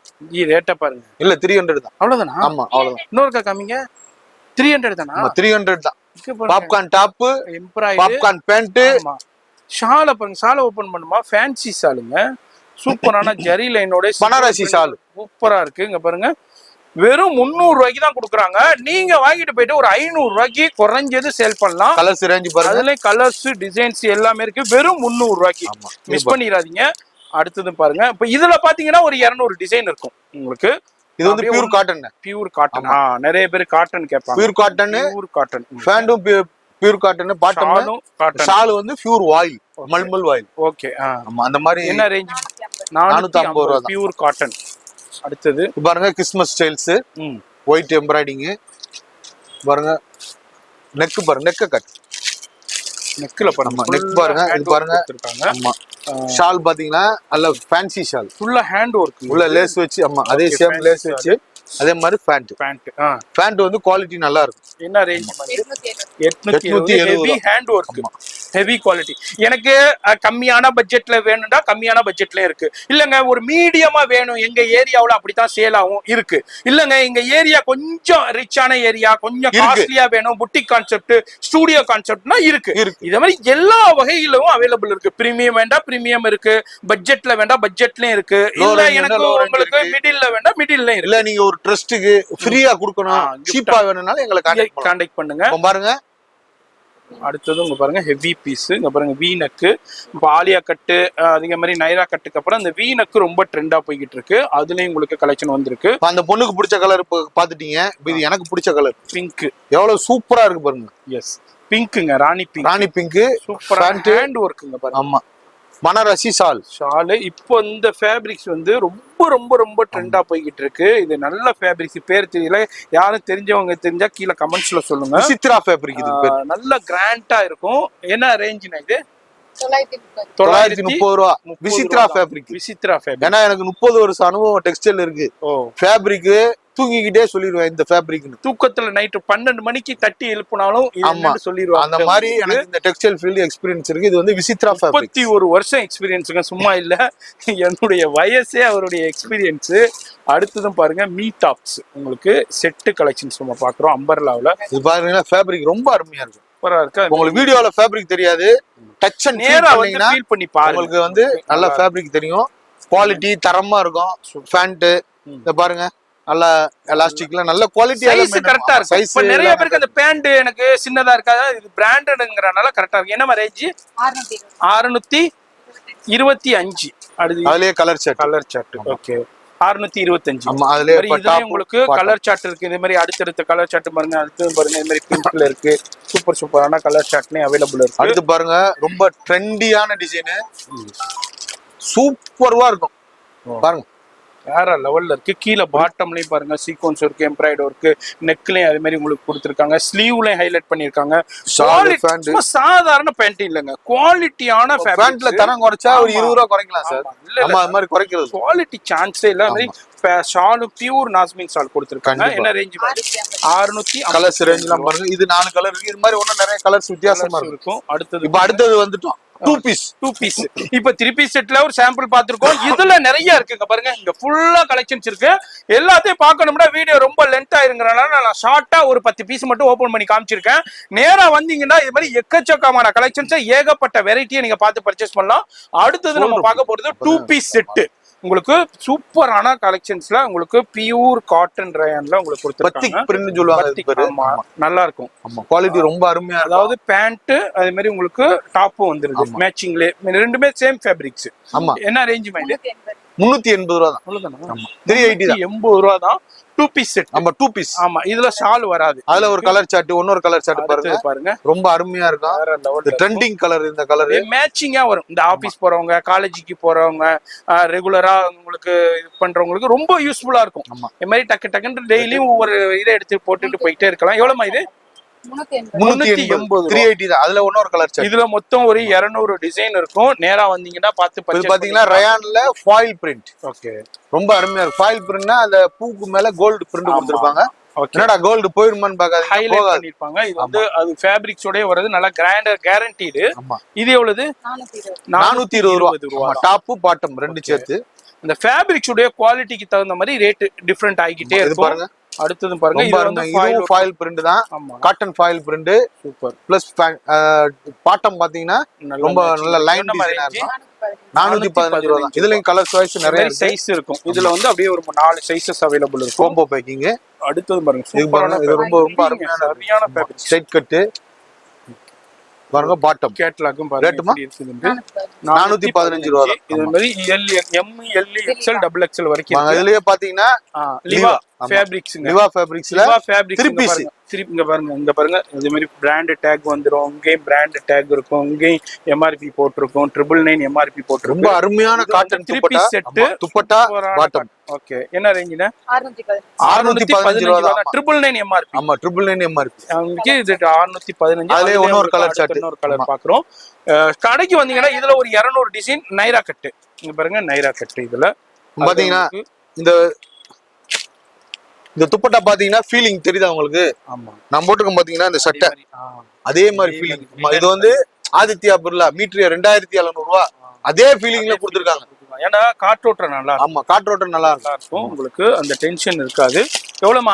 ரேட்டா பாருங்க. இல்ல 300 தான். அவ்வளவுதானா? ஆமா அவ்வளவுதான். இன்னொருக்கா காமிங்க. 300 தானா? 300 தான். Popcorn top popcorn pant. ஆமா ஷால பாருங்க. ஷால ஓபன் பண்ணுமா? ஃபேன்சி ஷாலுங்க. சூப்பரான ஜரி லைனோட பனாரசி ஷால் சூப்பரா இருக்கு. இங்க பாருங்க வெறும் 300 ரூபாய்க்கு தான் கொடுக்குறாங்க. நீங்க வாங்கிட்டு போயிட்டு ஒரு 500 ரூபாய்க்கு குறைஞ்சது சேல் பண்ணலாம். கலர்ஸ் ரேஞ்ச் பாருங்க. அதுல கலர்ஸ் டிசைன்ஸ் எல்லாமே இருக்கு. வெறும் 300 ரூபாய்க்கு. மிஸ் பண்ணிடாதீங்க. அடுத்தது பாருங்க. இப்ப இதுல பாத்தீங்கன்னா ஒரு 200 டிசைன் இருக்கும் உங்களுக்கு. இது வந்து பியூர் காட்டன். Pure cotton. நிறைய பேர் காட்டன் கேட்பாங்க. பியூர் காட்டன் ஃபேண்டும் பியூர் காட்டன். பாட்டம் ஷால் வந்து பியூர் வாயில் மல்மல் வாயில். ஓகே. ஆமா அந்த மாதிரி. என்ன ரேஞ்ச்? 450 ரூபாய் பியூர் காட்டன். அடுத்தது பாருங்க கிறிஸ்மஸ் ஸ்டைல்ஸ் ஒயிட் எம்ப்ராய்டிங் பாருங்க. நெக் பாருங்க. நெக் கட் நெக்ல பாருங்க. நெக் பாருங்க. இது பாருங்க. ஆமா ஷால் பாத்தீங்கன்னா நல்ல ஃபேன்சி ஷால். ஃபுல்லா ஹேண்ட் வொர்க். உள்ள லேஸ் வச்சு. ஆமா அதே சேம் லேஸ் வச்சு. அதே மாதிரி பேண்ட் வந்து குவாலிட்டி நல்லா இருக்கும். என்ன range? 870. Heavy hand work. Heavy quality. எனக்கு கம்மியான பட்ஜெட்ல வேணும்னா கம்மியான பட்ஜெட்ல இருக்கு. இல்லங்க ஒரு மீடியமா வேணும் எங்க ஏரியாவுல அப்படித்தான் சேல் ஆகும் இருக்கு. இல்லங்க எங்க ஏரியா கொஞ்சம் ரிச்சான ஏரியா கொஞ்சம் காஸ்ட்லியா வேணும் புட்டிக் கான்செப்ட் ஸ்டுடியோ கான்செப்ட்னா இருக்கு. இதே மாதிரி எல்லா வகையிலும் அவைலபிள் இருக்கு. பிரீமியம் வேண்டா பிரீமியம் இருக்கு. பட்ஜெட்ல வேண்டா பட்ஜெட்லயும் இருக்கு. இல்ல எனக்கு உங்களுக்கு மிடில்ல வேண்டா மிடில்ல இருக்கு. இல்ல நீங்க ஒரு ட்ரஸ்ட்டுக்கு ஃப்ரீயா கொடுக்கணும் சீப்பா வேணும்னாலும் எங்களை கான்டாக்ட் பண்ணுங்க. பாருங்க அடுத்தது உங்க பாருங்க ஹெவி பீஸ். இங்க பாருங்க வீ நெக். இப்போ ஆலியா கட்டு அதே மாதிரி நைரா கட்டுக்கு அப்புறம் அந்த வீ நெக் ரொம்ப ட்ரெண்டா போய்கிட்டு இருக்கு. அதுலயும் உங்களுக்கு கலெக்ஷன் வந்திருக்கு. அந்த பொண்ணுக்கு பிடிச்ச கலர் பாத்துட்டீங்க. இது எனக்கு பிடிச்ச கலர் பிங்க். எவ்வளவு சூப்பரா இருக்கு பாருங்க. எஸ் பிங்க்குங்க. ராணி பிங்க் சூப்பரா ஹேண்ட் வொர்க்குங்க பாருங்க. ஆமா பனாரசி ஷால். இப்போ இந்த ஃபேப்ரிக்ஸ் வந்து ரொம்ப ரொம்ப ரொம்ப ட்ரெண்டா போய்கிட்டு இருக்கு. இது நல்ல ஃபேப்ரிக்ஸ். பேர் தெரியல. யாரும் தெரிஞ்சவங்க தெரிஞ்சா கீழே கமெண்ட்ஸ்ல சொல்லுங்க. விசித்ரா ஃபேப்ரிக். இது பேர் நல்ல கிராண்டா இருக்கும். என்ன ரேஞ்ச்னா இது? 930 ரூபா. விசித்ரா ஃபேப்ரிக். ஏன்னா எனக்கு 30 வருஷம் அனுபவம் டெக்ஸ்டைல் இருக்கு. ஃபேப்ரிக் தூங்கிக்கிட்டே சொல்லிடுவேன் இந்த ஃபேப்ரிக்னு. தூக்கத்துல நைட்டு 12 மணிக்கு தட்டி எழுப்பினாலும் சொல்லிடுவாங்க. அந்த மாதிரி எனக்கு இந்த டெக்ஸ்டைல் ஃபீல்டு எக்ஸ்பீரியன்ஸ் இருக்கு. இது வந்து விசித்ரா ஃபேப்ரிக். 31 வருஷம் எக்ஸ்பீரியன்ஸுங்க. சும்மா இல்ல என்னுடைய வயசே அவருடைய எக்ஸ்பீரியன்ஸ். அடுத்ததும் பாருங்க மீ டாப்ஸ். உங்களுக்கு செட்டு கலெக்ஷன்ஸ் நம்ம பாக்குறோம் அம்பர்லாவுல. இது பாருங்க ஃபேப்ரிக் ரொம்ப அருமையா இருக்கு. சூப்பரா இருக்கு. உங்களுக்கு வீடியோல ஃபேப்ரிக் தெரியாது. டச் அண்ட் நேரா வந்து ஃபீல் பண்ணி பாருங்க. உங்களுக்கு வந்து நல்ல ஃபேப்ரிக் தெரியும். குவாலிட்டி தரமா இருக்கும். பேண்ட் இத பாருங்க நல்ல எலாஸ்டிக்ல நல்ல குவாலிட்டி. சைஸ் கரெக்ட்டா இருக்கு. இப்ப நிறைய பேருக்கு அந்த பேண்ட் எனக்கு சின்னதா இருக்காது. இது பிராண்டட்ங்கறனால கரெக்ட்டா இருக்கு. என்ன ரேஞ்ச்? 625. அதுலயே கலர் சார்ட். ஓகே 625. ஆமா அதுலயே உங்களுக்கு கலர் சார்ட் இருக்கு. இதே மாதிரி அடுத்த கலர் சார்ட் பாருங்க. அடுத்து பாருங்க இந்த மாதிரி பிங்க்ல இருக்கு. சூப்பரான கலர் சார்ட்னே அவேலபிள் இருக்கு. அடுத்து பாருங்க ரொம்ப ட்ரெண்டியான டிசைன். சூப்பர்வா இருக்கும் பாருங்க. வேற லெவல்ல இருக்கு. கீழே பாட்டம்லயும் பாருங்க சீக்வன்ஸ் இருக்கு. எம்ப்ராய்டரி இருக்கு. நெக்லயும் அதே மாதிரி உங்களுக்கு கொடுத்துருக்காங்க. ஸ்லீவ்லயும் ஹைலைட் பண்ணிருக்காங்க. சாதாரண பேண்ட் இல்லங்க. குவாலிட்டியான பேண்ட்ல தரம் குறைச்சா ஒரு 20 ரூபா குறைக்கலாம் சார். நம்ம அது மாதிரி குறைக்கிறது குவாலிட்டி சான்ஸே இல்ல. ஷாலு பியூர் நாஸ்மின் ஷால் கொடுத்துருக்காங்க. என்ன ரேஞ்ச்? 600. கலர்ஸ் ரேஞ்ச்லாம் பாருங்க. இது 4 கலர் இருக்கு. இது மாதிரி ஒன்னும் நிறைய கலர்ஸ் வித்தியாசமா இருக்கும். அடுத்தது வந்துட்டோம் 2 பீஸ். இப்ப 3 பீஸ் செட்ல ஒரு சாம்பிள் பாத்துருக்கோம். இதுல நிறைய இருக்குங்க பாருங்க. இங்க ஃபுல்லா கலெக்ஷன்ஸ் இருக்கு. எல்லாத்தையும் பார்க்கணும்னா வீடியோ ரொம்ப லென்த் ஆயிருங்கறனால நான் ஷார்ட்டா ஒரு 10 பீஸ் மட்டும் ஓபன் பண்ணி காமிச்சிருக்கேன். நேரா வந்தீங்கன்னா இது மாதிரி எக்கச்சக்கமான கலெக்ஷன்ஸ் ஏகப்பட்ட வெரைட்டியை நீங்க பார்த்து பர்ச்சேஸ் பண்ணலாம். அடுத்தது நம்ம பார்க்க போறது 2 பீஸ் செட். உங்களுக்கு சூப்பரான கலெக்ஷன்ஸ்ல உங்களுக்கு பியூர் காட்டன் ரயான்ல உங்களுக்கு பத்திக் கொடுத்துருக்காங்க. பிரிண்ட் சொல்லுவாங்க பத்திக், இதுக்கு பேரு. ஆமா, நல்லா இருக்கும். ஆமா, குவாலிட்டி ரொம்ப அருமையா இருக்கும். அதாவது பேண்ட் அதே மாதிரி உங்களுக்கு டாப்பும் வந்துருது மேட்சிங்ல, ரெண்டுமே சேம் ஃபேப்ரிக்ஸ். ஆமா, என்ன ரேஞ்ச் மைண்ட்? 380 ரூபா தான். அவ்வளவுதானா? 380 தான். 80 ரூபா தான். 2 பீஸ் செட். ஆமா, 2 பீஸ். ஆமா, இதுல ஷால் வராது. அதுல ஒரு கலர் சார்ட், இன்னொரு கலர் சார்ட் பாருங்க. பாருங்க, ரொம்ப அருமையா இருக்கும். ட்ரெண்டிங் கலர் இந்த கலர் மேட்சிங்கா வரும். இந்த ஆபீஸ் போறவங்க, காலேஜுக்கு போறவங்க, ரெகுலரா உங்களுக்கு இது பண்றவங்களுக்கு ரொம்ப யூஸ்ஃபுல்லா இருக்கும். இந்த மாதிரி டக்கு டக்குன்னு டெய்லியும் ஒவ்வொரு இதை எடுத்து போட்டுட்டு போயிட்டே இருக்கலாம். எவ்வளவுமா இது? 380. 380 தான். அதுல இன்னொரு கலர் சார்ட். இதுல மொத்தம் ஒரு 200 டிசைன் இருக்கும். நேரா வந்தீங்கன்னா பார்த்து இது பாத்தீங்கன்னா ரயான்ல ஃபாயில் பிரிண்ட். ஓகே, ரொம்ப அருமையா இருக்கும். ஃபாயில் பிரிண்ட்னா அந்த பூக்கு மேல கோல்டு பிரிண்ட் கொடுத்திருப்பாங்க. என்னடா கோல்டு போயிருமான்னு பாக்காதீங்க, ஹைலைட் பண்ணிருப்பாங்க. இது வந்து அது ஃபேப்ரிக்ஸோட வரது, நல்லா கிராண்டர் கேரண்டீடு. இது எவ்வளவு? 420 ரூபா. டாப் பாட்டம் ரெண்டு சேர்த்து. இந்த ஃபேப்ரிக்ஸோட குவாலிட்டிக்கு தகுந்த மாதிரி ரேட் டிஃபரண்ட் ஆகிட்டே இருக்கும். பாருங்க, அடுத்தது பாருங்க, இது வந்து ஃபாயில் பிரிண்ட் தான். Cotton foil print. Super. Plus bottom பாத்தீங்கன்னா ரொம்ப நல்ல லைன் டிசைனா இருக்கும். 415 ரூபா தான். இதுலயும் கலர்ஸ் வைஸ் நிறைய சைஸ் இருக்கும். இதுல வந்து அப்படியே ஒரு 4 சைஸஸ் அவைலபிள் இருக்கும். Combo packing. அடுத்தது பாருங்க, இது ரொம்ப அருமையான சரியான ஃபேப்ரிக். ஸ்ட்ரைட் கட் பாருங்க. பாட்டம் கேட்டலாகும் பாருங்க எப்படி இருக்குன்னு. 415 ரூபா தான். இது மாதிரி M L XL double XL வரைக்கும். இதுலயே பாத்தீங்கன்னா லிவா ஃபேப்ரிக்ஸ்ங்க. லிவா ஃபேப்ரிக்ஸ்ல லிவா ஃபேப்ரிக்ஸ் 3 பீஸ். இங்க பாருங்க, இங்க பாருங்க, இதே மாதிரி பிராண்ட் டேக் வந்துரும். இங்கேயும் பிராண்ட் டேக் இருக்கும். இங்கேயும் எம்ஆர்பி போட்டிருக்கும். 999 எம்ஆர்பி போட்டிருக்கும். ரொம்ப அருமையான cotton 3 piece set. Dupatta bottom. Okay, என்ன ரேஞ்சுனா? 615 ரூபா தான். 999 எம்ஆர்பி. ஆமா, 999 எம்ஆர்பி. அங்க இது 615. அதுல இன்னொரு கலர் சார்ட், இன்னொரு கலர் பாக்குறோம். கடைக்கு வந்தீங்கன்னா இதுல ஒரு 200 டிசைன் நைரா கட். இங்க பாருங்க, நைரா கட். இதுல பாத்தீங்கன்னா இந்த துப்பட்டா பாத்தீங்கன்னா ஃபீலிங் தெரியுதா உங்களுக்கு? ஆமா, நான் போட்டுக்க பாத்தீங்கன்னா இந்த சட்டை அதே மாதிரி ஃபீலிங். இது வந்து ஆதித்யா பிர்லா மீட்டர் 2700 ரூபா. அதே ஃபீலிங்ல கொடுத்துருக்காங்க. ஏன்னா காற்றோட்டம் நல்லா இருக்கும். ஆமா, காற்றோட்டம் நல்லா இருக்கும். உங்களுக்கு அந்த டென்ஷன் இருக்காது. எவ்வளவு?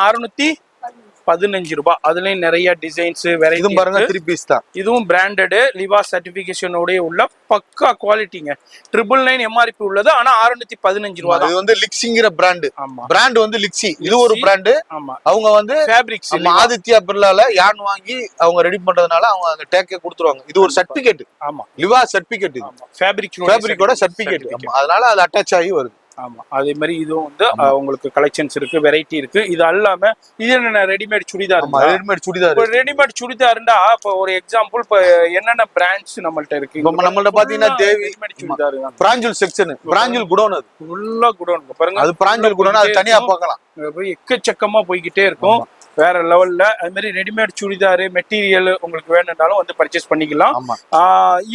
615 ரூபாய். அதுலயும் நிறைய டிசைன்ஸ் வெரைட்டி. இதுவும் பாருங்க 3 பீஸ் தான். இதுவும் பிராண்டட் லிவா சர்டிபிகேஷனோட உள்ள பக்கா குவாலிட்டிங்க. 999 எம்ஆர்பி உள்ளது. ஆனா 615 ரூபாய். இது வந்து லிக்ஸிங்கிற பிராண்ட். ஆமா, பிராண்ட் வந்து லிக்ஸி. இது ஒரு பிராண்ட். ஆமா, அவங்க வந்து ஃபேப்ரிக்ஸ் ஆதித்யா பிர்லால யான் வாங்கி அவங்க ரெடி பண்றதுனால அவங்க அந்த டேக்கே கொடுத்துருவாங்க. இது ஒரு சர்டிபிகேட். ஆமா, லிவா சர்டிபிகேட். இது ஃபேப்ரிக்கோட சர்டிபிகேட். அதனால அது அட்டாச் ஆகி வருது. ஆமா, அதே மாதிரி இதுவும் வந்து உங்களுக்கு கலெக்ஷன்ஸ் இருக்கு, வெரைட்டி இருக்கு. இது அல்லாம இது என்ன readymade churidar. Readymade churidar. Readymade சுடிதார்ண்டா இப்போ ஒரு எக்ஸாம்பிள், இப்போ என்னென்ன பிராண்ட்ஸ் நம்மள்ட்ட இருக்கு? நம்மள்ட்ட பாத்தீங்கன்னா தேவி சுடிதார், பிராஞ்சல் செக்ஷன், பிராஞ்சல் குடோன். அது ஃபுல்லா குடோன் பாருங்க. அது பிராஞ்சல் குடோன். அது தனியா பார்க்கலாம். போய் எக்கச்சக்கமா போய்கிட்டே இருக்கும். வேற லெவல்ல. அது மாதிரி ரெடிமேட் சுடிதார் மெட்டீரியல் உங்களுக்கு வேணும்னாலும் வந்து பர்ச்சேஸ் பண்ணிக்கலாம்.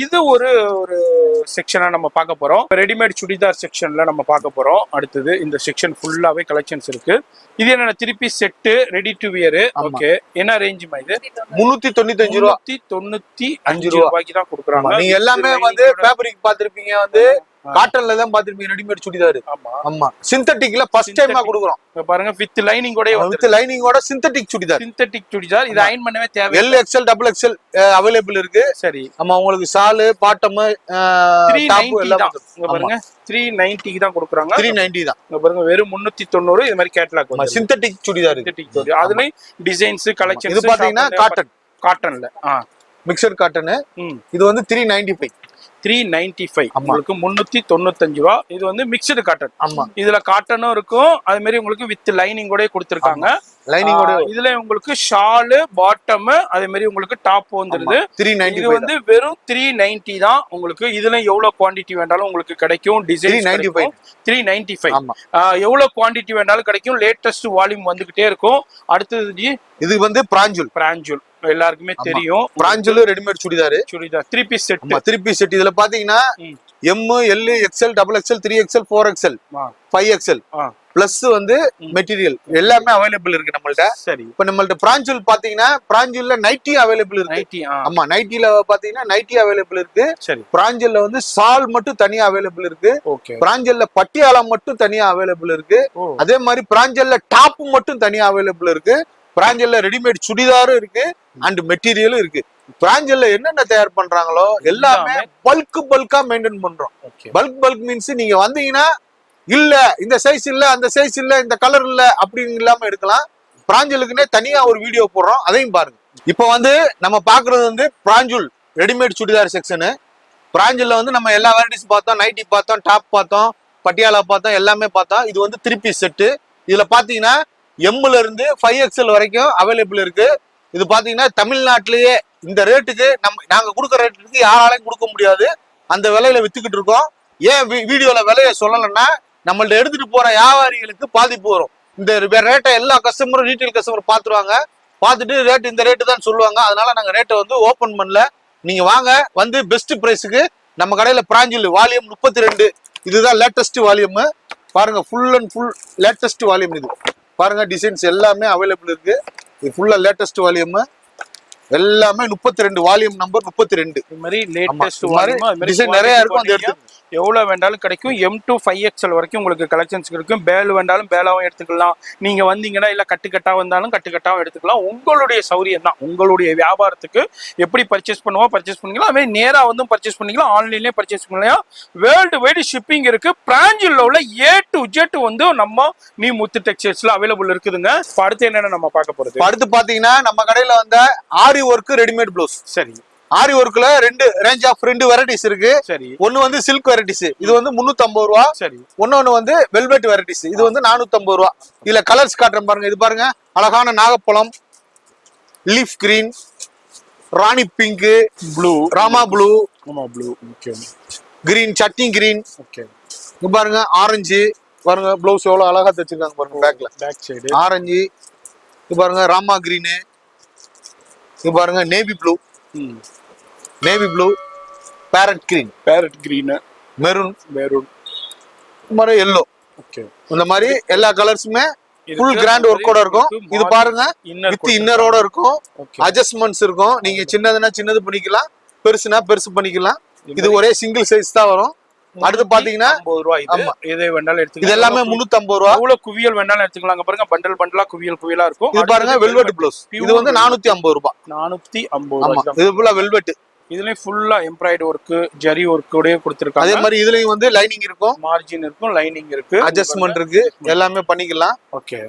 இது ஒரு செக்ஷனா நம்ம பார்க்க போறோம். ரெடிமேட் சுடிதார் செக்ஷன்ல நம்ம பார்க்க போறோம். அடுத்தது இந்த செக்ஷன் ஃபுல்லாவே கலெக்ஷன்ஸ் இருக்கு. இது என்னன்னா 3 piece set ready to wear. Okay, என்ன ரேஞ்சுமா இது? 395 ரூபா. 395 ரூபாய்க்கு தான் கொடுக்குறாங்க. நீங்க எல்லாமே வந்து ஃபேப்ரிக் பாத்திருப்பீங்க, வந்து காட்டன்ல தான் பாத்திருப்பீங்க ரெடிமேட் சுடிதார். ஆமா, சிந்தட்டிக்ல ஃபர்ஸ்ட் டைமா கொடுக்குறோம். பாருங்க, வித் லைனிங்கோட வித் லைனிங்கோட சிந்தட்டிக் சுடிதார். சிந்தட்டிக் சுடிதார். இது அயர்ன் பண்ணவே தேவை. L XL double XL available இருக்கு. சரி, ஆமா, உங்களுக்கு ஷால் பாட்டம் டாப் எல்லாம் பாருங்க 390 தான் கொடுக்குறாங்க. 390 தான். இங்க பாருங்க, வெறும் 390. இது மாதிரி கேட்டலாக் வந்து சிந்தட்டிக் சுடிதார். அதுலயும் டிசைன்ஸ் கலெக்ஷன்ஸ். இது பாத்தீங்கன்னா காட்டன்ல மிக்சர் காட்டன். இது வந்து 395. 395. உங்களுக்கு 395 ரூபா. இது வந்து மிக்ஸ்டு காட்டன். ஆமா, இதுல காட்டனும் இருக்கும். அது மாதிரி உங்களுக்கு வித் லைனிங்கோட கொடுத்திருக்காங்க. லைனிங்கோட இதுல உங்களுக்கு ஷால் பாட்டம் அதே மாதிரி உங்களுக்கு டாப் வந்துருது. 390. இது வந்து வெறும் 390 தான். உங்களுக்கு இதுல எவ்வளவு குவாண்டிட்டி வேண்டாலும் உங்களுக்கு கிடைக்கும். டிசைன் 395. எவ்வளவு குவாண்டிட்டி வேண்டாலும் கிடைக்கும். லேட்டஸ்ட் வால்யூம் வந்துகிட்டே இருக்கும். அடுத்தது இது வந்து பிராஞ்சல் எல்லாருக்குமே தெரியும். Pranjul readymade churidar 3 piece set. 3 piece set. இதுல பாத்தீங்கன்னா M L XL double XL 3XL 4XL 5XL plus வந்து மெட்டீரியல் எல்லாமே அவைலபிள் இருக்கு நம்மள்ட்ட. சரி, இப்ப நம்மள்ட்ட பிராஞ்சல் பாத்தீங்கன்னா பிராஞ்சல்ல நைட்டி அவைலபிள் இருக்கு. ஆமா, நைட்டில பாத்தீங்கன்னா நைட்டி அவைலபிள் இருக்கு. பிராஞ்சல்ல வந்து சால் மட்டும் தனியா அவைலபிள் இருக்கு. பிராஞ்சல்ல பட்டியாலா மட்டும் தனியா அவைலபிள் இருக்கு. அதே மாதிரி பிராஞ்சல்ல டாப் மட்டும் தனியா அவைலபிள் இருக்கு. பிராஞ்சல்ல ரெடிமேட் சுடிதாரும் இருக்கு அண்ட் மெட்டீரியலும் இருக்கு. பிராஞ்சல்ல என்னென்ன தயார் பண்றாங்களோ எல்லாமே பல்கா மெயின்டைன் பண்றோம். பல்க் மீன்ஸ் நீங்க வந்தீங்கன்னா இல்ல இந்த சைஸ் இல்ல அந்த சைஸ் இல்ல இந்த கலர் இல்ல அப்படின்னு இல்லாம எடுக்கலாம். பிராஞ்சலுக்குன்னே தனியா ஒரு வீடியோ போடுறோம், அதையும் பாருங்க. இப்போ வந்து நம்ம பாக்குறது வந்து பிராஞ்சுல் ரெடிமேட் சுடிதார் செக்ஷனு. பிராஞ்சில் வந்து நம்ம எல்லா வெரைட்டிஸ் பார்த்தோம், நைட்டி பார்த்தோம், டாப் பார்த்தோம், பட்டியாலா பார்த்தோம், எல்லாமே பார்த்தோம். இது வந்து 3 பீஸ் செட்டு. இதுல பாத்தீங்கன்னா எம்ல இருந்து 5XL வரைக்கும் அவைலபிள் இருக்கு. இது பாத்தீங்கன்னா தமிழ்நாட்டிலேயே இந்த ரேட்டுக்கு நாங்க கொடுக்குற ரேட்டுக்கு யாராலையும் கொடுக்க முடியாது, அந்த விலையில வித்துக்கிட்டு இருக்கோம். ஏன் வீடியோல விலையை சொல்லலைன்னா நம்மள்ட்ட எடுத்துட்டு போற வியாபாரிகளுக்கு பாதிப்பு வரும். இந்த ரேட்டை எல்லா கஸ்டமரும் ரீட்டைல் கஸ்டமர் பாத்துருவாங்க, பார்த்துட்டு ரேட் இந்த ரேட்டு தான் சொல்லுவாங்க. அதனால நாங்க ரேட்டை வந்து ஓபன் பண்ணல. நீங்க வாங்க, வந்து பெஸ்ட் பிரைஸுக்கு நம்ம கடையில பிராஞ்சில் வால்யூம் 32, இதுதான் லேட்டஸ்ட் வால்யூம். பாருங்க, full and full latest volume. இது பாருங்க, டிசைன்ஸ் எல்லாமே அவைலபிள் இருக்கு. இது ஃபுல்லா லேட்டஸ்ட் வால்யூம், எல்லாமே 32 வால்யூம் நம்பர் 32. இது மாதிரி லேட்டஸ்ட் டிசைன் நிறைய இருக்கும், அந்த எடுத்து எவ்வளவு வேண்டாலும் கிடைக்கும். M to 5XL வரைக்கும் உங்களுக்கு கலெக்ஷன்ஸ் இருக்கும். பேல் வேண்டாலும் பேலாவும் எடுத்துக்கலாம். நீங்க வந்தீங்கன்னா இல்ல கட்டுக்கட்டா வந்தாலும் கட்டுக்கட்டாவும் எடுத்துக்கலாம். உங்களுடைய சௌரியம் தான். உங்களுடைய வியாபாரத்துக்கு எப்படி பர்ச்சேஸ் பண்ணுவோம் பர்ச்சேஸ் பண்ணிக்கலாம். அதே மாதிரி நேரா வந்து பர்ச்சேஸ் பண்ணிக்கலாம், ஆன்லைன்லயே பர்ச்சேஸ் பண்ணலாம். வேர்ல்டு வைடு ஷிப்பிங் இருக்கு. பிராஞ்சில் உள்ள A to Z வந்து நம்ம நீ முத்து டெக்ஸ்டைல்ஸ்ல அவைலபிள் இருக்குதுங்க. அடுத்து என்னென்ன நம்ம பார்க்க போறது? அடுத்து பாத்தீங்கன்னா நம்ம கடையில வந்த ஆரி ஒர்க் ரெடிமேட் ப்ளவுஸ். சரி, ஆரி ஒர்க்ல ரெண்டு வெரைட்டிஸ் இருக்கு. சரி, ஒன்னு வந்து சில்க் வெரைட்டிஸ், இது வந்து 350 ரூபா. சரி, ஒன்னொன்னு வந்து வெல்வெட் வெரைட்டிஸ், இது வந்து 450 ரூபா. இதுல கலர்ஸ் காட்டுறேன் பாருங்க. இது பாருங்க, அழகான நாகப்பழம், leaf green, rani pink, blue, Rama blue, okay, green, chutney green, okay. இது பாருங்க ஆரஞ்சு. பாருங்க ப்ளவுஸ் எவ்வளவு அழகா தச்சிருக்காங்க பாருங்க. Back side orange. இது பாருங்க ராமா கிரீனு. இது பாருங்க navy blue, parrot green, maroon, இந்த மாதிரி எல்லோ. இந்த மாதிரி எல்லா கலர்ஸுமே ஃபுல் கிராண்ட் ஒர்க்கோட இருக்கும். இது பாருங்க, வித் இன்னரோட இருக்கும், அட்ஜஸ்ட்மெண்ட்ஸ் இருக்கும். நீங்க சின்னதுன்னா சின்னது பண்ணிக்கலாம், பெருசுனா பெருசு பண்ணிக்கலாம். இது ஒரே சிங்கிள் சைஸ் தான் வரும். அடுத்து பாத்தீங்கன்னா 50 ரூபாய். எதை வேணாலும் எடுத்துக்கலாம். இது எல்லாமே 350 ரூபா. எவ்வளவு குவியல் வேணாலும் எடுத்துக்கலாம். அங்க பாருங்க, பண்டல் பண்டலா குவியலா இருக்கும். இது பாருங்க வெல்வெட் ப்ளவுஸ், இது வந்து 450 ரூபாய். 450 ஆமா, இது ஃபுல்லா வெல்வெட். இதுலயும் ஃபுல்லா எம்ப்ராய்டரி ஒர்க், ஜரி ஒர்க்கோட கொடுத்திருக்காங்க. அதே மாதிரி இதுலயும் வந்து லைனிங் இருக்கும், மார்ஜின் இருக்கும், லைனிங் இருக்கு, அட்ஜஸ்ட்மென்ட் இருக்கு, எல்லாமே பண்ணிக்கலாம். ஓகே.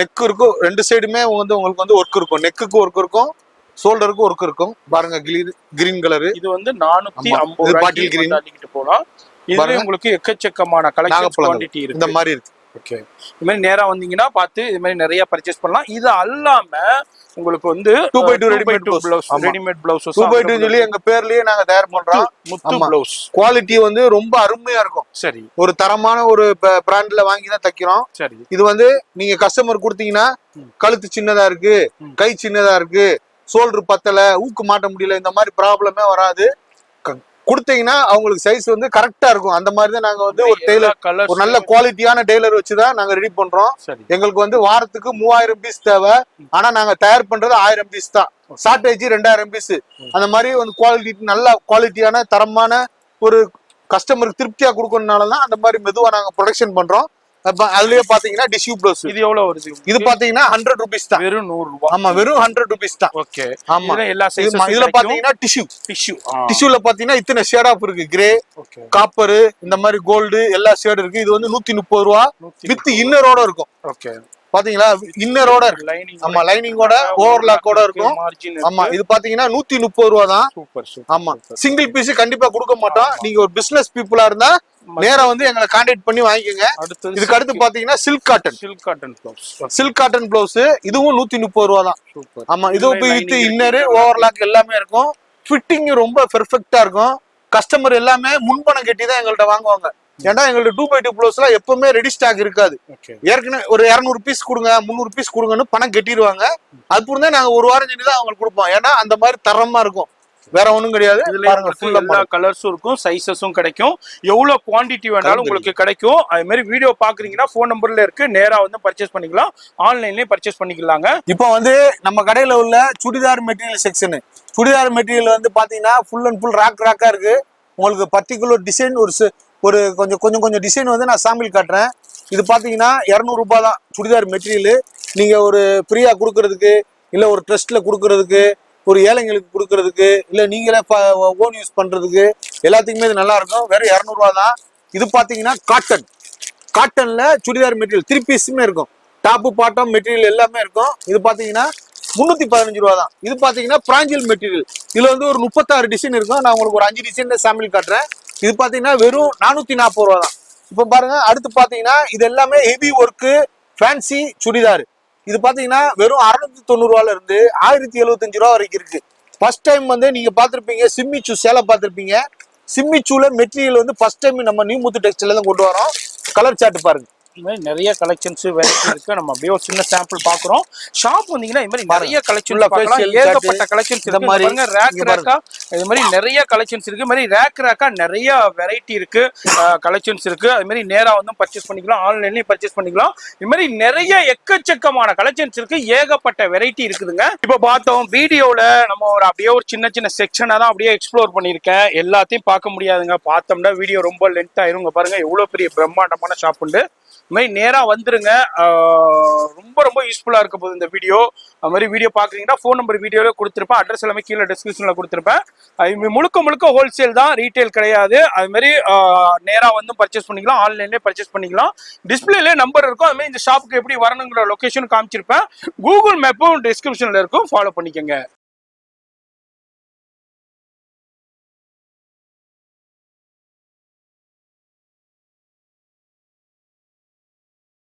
நெக் இருக்கும், ரெண்டு சைடுமே வந்து உங்களுக்கு வந்து ஒர்க் இருக்கும். நெக்குக்கு ஒர்க் இருக்கும், ஷோல்டருக்கு ஒர்க் இருக்கும். பாருங்க கிரீன் கலர். இது வந்து 450 பாட்டில் கிரீன் போலாம். இதுல உங்களுக்கு எக்கச்சக்கமான கலெக்ஷன் குவாண்டிட்டி இருக்கு. இந்த மாதிரி இருக்கு. ஓகே. இது மாதிரி நேரா வந்தீங்கன்னா பார்த்து இது மாதிரி நிறைய பர்ச்சேஸ் பண்ணலாம். இது அல்லாம உங்களுக்கு வந்து 2x2 readymade blouse, readymade blouse 2x2 சொல்லி எங்க பேர்லயே நாங்க தயார் பண்றோம். முத்து ப்ளவுஸ் குவாலிட்டி வந்து ரொம்ப அருமையா இருக்கும். சரி, ஒரு தரமான ஒரு பிராண்ட்ல வாங்கி தான் தைக்கிறோம். சரி. இது வந்து நீங்க கஸ்டமர் கொடுத்தீங்கன்னா கழுத்து சின்னதா இருக்கு, கை சின்னதா இருக்கு, ஷோல்டர் பத்தல, ஊக்கு மாட்ட முடியல, இந்த மாதிரி ப்ராப்ளமே வராது. கொடுத்தீங்கன்னா அவங்களுக்கு சைஸ் வந்து கரெக்டா இருக்கும். அந்த மாதிரி தான் நாங்க வந்து ஒரு டெய்லர், ஒரு நல்ல குவாலிட்டியான டெய்லர் வச்சுதான் நாங்க ரெடி பண்றோம். எங்களுக்கு வந்து வாரத்துக்கு 3000 பீஸ் தேவை. ஆனா நாங்க தயார் பண்றது 1000 பீஸ் தான். Shortage 2000 piece. அந்த மாதிரி வந்து குவாலிட்டி, நல்ல குவாலிட்டியான தரமான ஒரு கஸ்டமருக்கு திருப்தியா கொடுக்கறதுனாலதான் அந்த மாதிரி மெதுவா நாங்க ப்ரொடக்ஷன் பண்றோம். அதுலயே பாத்தீங்கன்னா டிஷ்யூ ப்ளவுஸ். இது எவ்வளவு வருது? இது பாத்தீங்கன்னா 100 rupees தான். வெறும் 100 ரூபாய். ஆமா, வெறும் 100 rupees தான். ஓகே. ஆமா, எல்லா சைஸும். இதுல பாத்தீங்கன்னா டிஷ்யூல பாத்தீங்கன்னா இத்தனை ஷேட் ஆஃப் இருக்கு. கிரே, காப்பர், இந்த மாதிரி கோல்டு, எல்லா ஷேட் இருக்கு. இது வந்து 130 ரூபா வித் இன்னரோட இருக்கும். ஓகே. பாத்தீங்களா, இன்னரோட இருக்கு. ஆமா, லைனிங்கோட ஓவர்லாக்கோட இருக்கும். ஆமா, இது பாத்தீங்கன்னா 130 ரூபா தான். ஆமா, சிங்கிள் பீஸ் கண்டிப்பா கொடுக்க மாட்டோம். நீங்க ஒரு பிசினஸ் பீப்புளா இருந்தா நேரா வந்து எங்களை கான்டாக்ட் பண்ணி வாங்கிக்கோங்க. இதுக்கு அடுத்து பாத்தீங்கன்னா சில்க் காட்டன் பிளவுஸ், இதுவும் 130 ரூபா தான். ஆமா, இதுவும் வித் இன்னரு ஓவர்லாக் எல்லாமே இருக்கும். ஃபிட்டிங் ரொம்ப பெர்ஃபெக்ட்டா இருக்கும். கஸ்டமர் எல்லாமே முன்பணம் கட்டி தான் எங்கள்கிட்ட வாங்குவாங்க. ஏன்னா எங்களுக்கு 2x2 ப்ளவுஸ்ல எப்பவுமே ரெடி ஸ்டாக் இருக்காது. ஏற்கனவே ஒரு 200 பீஸ் கொடுங்க, 300 பீஸ் கொடுங்கன்னு பணம் கட்டிடுவாங்க. அதுக்கு தான் நாங்க ஒரு வாரம் செஞ்சு தான் அவங்களுக்கு கொடுப்போம். ஏன்னா அந்த மாதிரி தரமா இருக்கும், வேற ஒண்ணும் கிடையாது. எல்லா கலர்ஸும் இருக்கும், சைஸஸும் கிடைக்கும். எவ்வளவு குவாண்டிட்டி வேணாலும் உங்களுக்கு கிடைக்கும். அது மாதிரி வீடியோ பாக்குறீங்கன்னா போன் நம்பர்ல இருக்கு, நேரா வந்து பர்ச்சேஸ் பண்ணிக்கலாம், ஆன்லைன்லயே பர்ச்சேஸ் பண்ணிக்கலாங்க. இப்போ வந்து நம்ம கடையில உள்ள churidar material section, churidar material வந்து பாத்தீங்கன்னா ஃபுல் அண்ட் ஃபுல் ராக்கா இருக்கு. உங்களுக்கு பர்டிகுலர் டிசைன் ஒரு கொஞ்சம் டிசைன் வந்து நான் சாம்பிள் காட்டுறேன். இது பாத்தீங்கன்னா 200 ரூபாய் தான் சுடிதார் மெட்டீரியல். நீங்க ஒரு ஃப்ரீயா கொடுக்கறதுக்கு, இல்ல ஒரு ட்ரஸ்ட்ல கொடுக்கறதுக்கு, ஒரு ஏழைங்களுக்கு கொடுக்கறதுக்கு, இல்ல நீங்களே ஓன் யூஸ் பண்றதுக்கு எல்லாத்துக்குமே இது நல்லா இருக்கும். வெறும் 200 ரூபாய் தான். இது பாத்தீங்கன்னா காட்டன், காட்டன்ல சுடிதார் மெட்டீரியல் 3 பீஸுமே இருக்கும். டாப்பு பாட்டம் மெட்டீரியல் எல்லாமே இருக்கும். இது பாத்தீங்கன்னா 315 ரூபா தான். இது பாத்தீங்கன்னா பிராஞ்சில் மெட்டீரியல். இதுல வந்து ஒரு 36 டிசைன் இருக்கும். நான் உங்களுக்கு ஒரு 5 டிசைன் சாம்பிள் காட்டுறேன். இது பாத்தீங்கன்னா வெறும் 440 ரூபா தான். இப்ப பாருங்க, அடுத்து பாத்தீங்கன்னா இது எல்லாமே ஹெவி ஒர்க்கு ஃபேன்சி சுடிதார். இது பாத்தீங்கன்னா வெறும் 690 ரூபால இருந்து 1075 ரூபா வரைக்கும் இருக்கு. ஃபர்ஸ்ட் டைம் வந்து நீங்க பாத்திருப்பீங்க சிம்மிச்சூ சேலை பாத்திருப்பீங்க. சிம்மிச்சூல மெட்டீரியல் வந்து ஃபர்ஸ்ட் டைம் நம்ம நியூ முத்து டெக்ஸ்டைல்ல தான் கொண்டு வரோம். கலர் சார்ட் பாருங்க. இது மாதிரி நிறைய கலெக்ஷன்ஸ் வெரைட்டி இருக்கு. நம்ம அப்படியே ஒரு சின்ன சாம்பிள் பாக்குறோம். ஷாப் வந்தீங்கன்னா இது மாதிரி நிறைய கலெக்ஷன்ஸ் பார்க்கலாம். ஏகப்பட்ட கலெக்ஷன்ஸ் இருக்கு. பாருங்க ரேக் ரேக்கா இது மாதிரி நிறைய கலெக்ஷன்ஸ் இருக்கு. இது மாதிரி ரேக் ரேக்கா நிறைய வெரைட்டி இருக்கு, கலெக்ஷன்ஸ் இருக்கு. அது மாதிரி நேரா வந்து பர்ச்சேஸ் பண்ணிக்கலாம், ஆன்லைன்லயும் பர்ச்சேஸ் பண்ணிக்கலாம். இது மாதிரி நிறைய எக்கச்சக்கமான கலெக்ஷன்ஸ் இருக்கு, ஏகப்பட்ட வெரைட்டி இருக்குதுங்க. இப்போ பார்த்தோம் வீடியோல நம்ம ஒரு அப்படியே ஒரு சின்ன சின்ன செக்ஷனா தான் அப்படியே எக்ஸ்ப்ளோர் பண்ணியிருக்கேன். எல்லாத்தையும் பார்க்க முடியாதுங்க, பார்த்தோம்னா வீடியோ ரொம்ப லென்த் ஆயிருங்க. பாருங்க எவ்வளவு பெரிய பிரம்மாண்டமான ஷாப் உண்டு. இது மாதிரி நேரா வந்துருங்க. ரொம்ப ரொம்ப யூஸ்ஃபுல்லா இருக்க போகுது இந்த வீடியோ. அது மாதிரி வீடியோ பாக்குறீங்கன்னா ஃபோன் நம்பர் வீடியோல கொடுத்துருப்பேன், அட்ரஸ் எல்லாமே கீழே டிஸ்கிரிப்ஷன்ல கொடுத்துருப்பேன். அது முழுக்க முழுக்க ஹோல்சேல் தான், ரீட்டைல் கிடையாது. அது மாதிரி நேரா வந்து பர்ச்சேஸ் பண்ணிக்கலாம், ஆன்லைன்லேயே பர்ச்சேஸ் பண்ணிக்கலாம். டிஸ்பிளேல நம்பர் இருக்கும். அது மாதிரி இந்த ஷாப்புக்கு எப்படி வரணுங்கிற லொகேஷன் காமிச்சிருப்பேன். கூகுள் மேப்பும் டிஸ்கிரிப்ஷன்ல இருக்கும், ஃபாலோ பண்ணிக்கோங்க.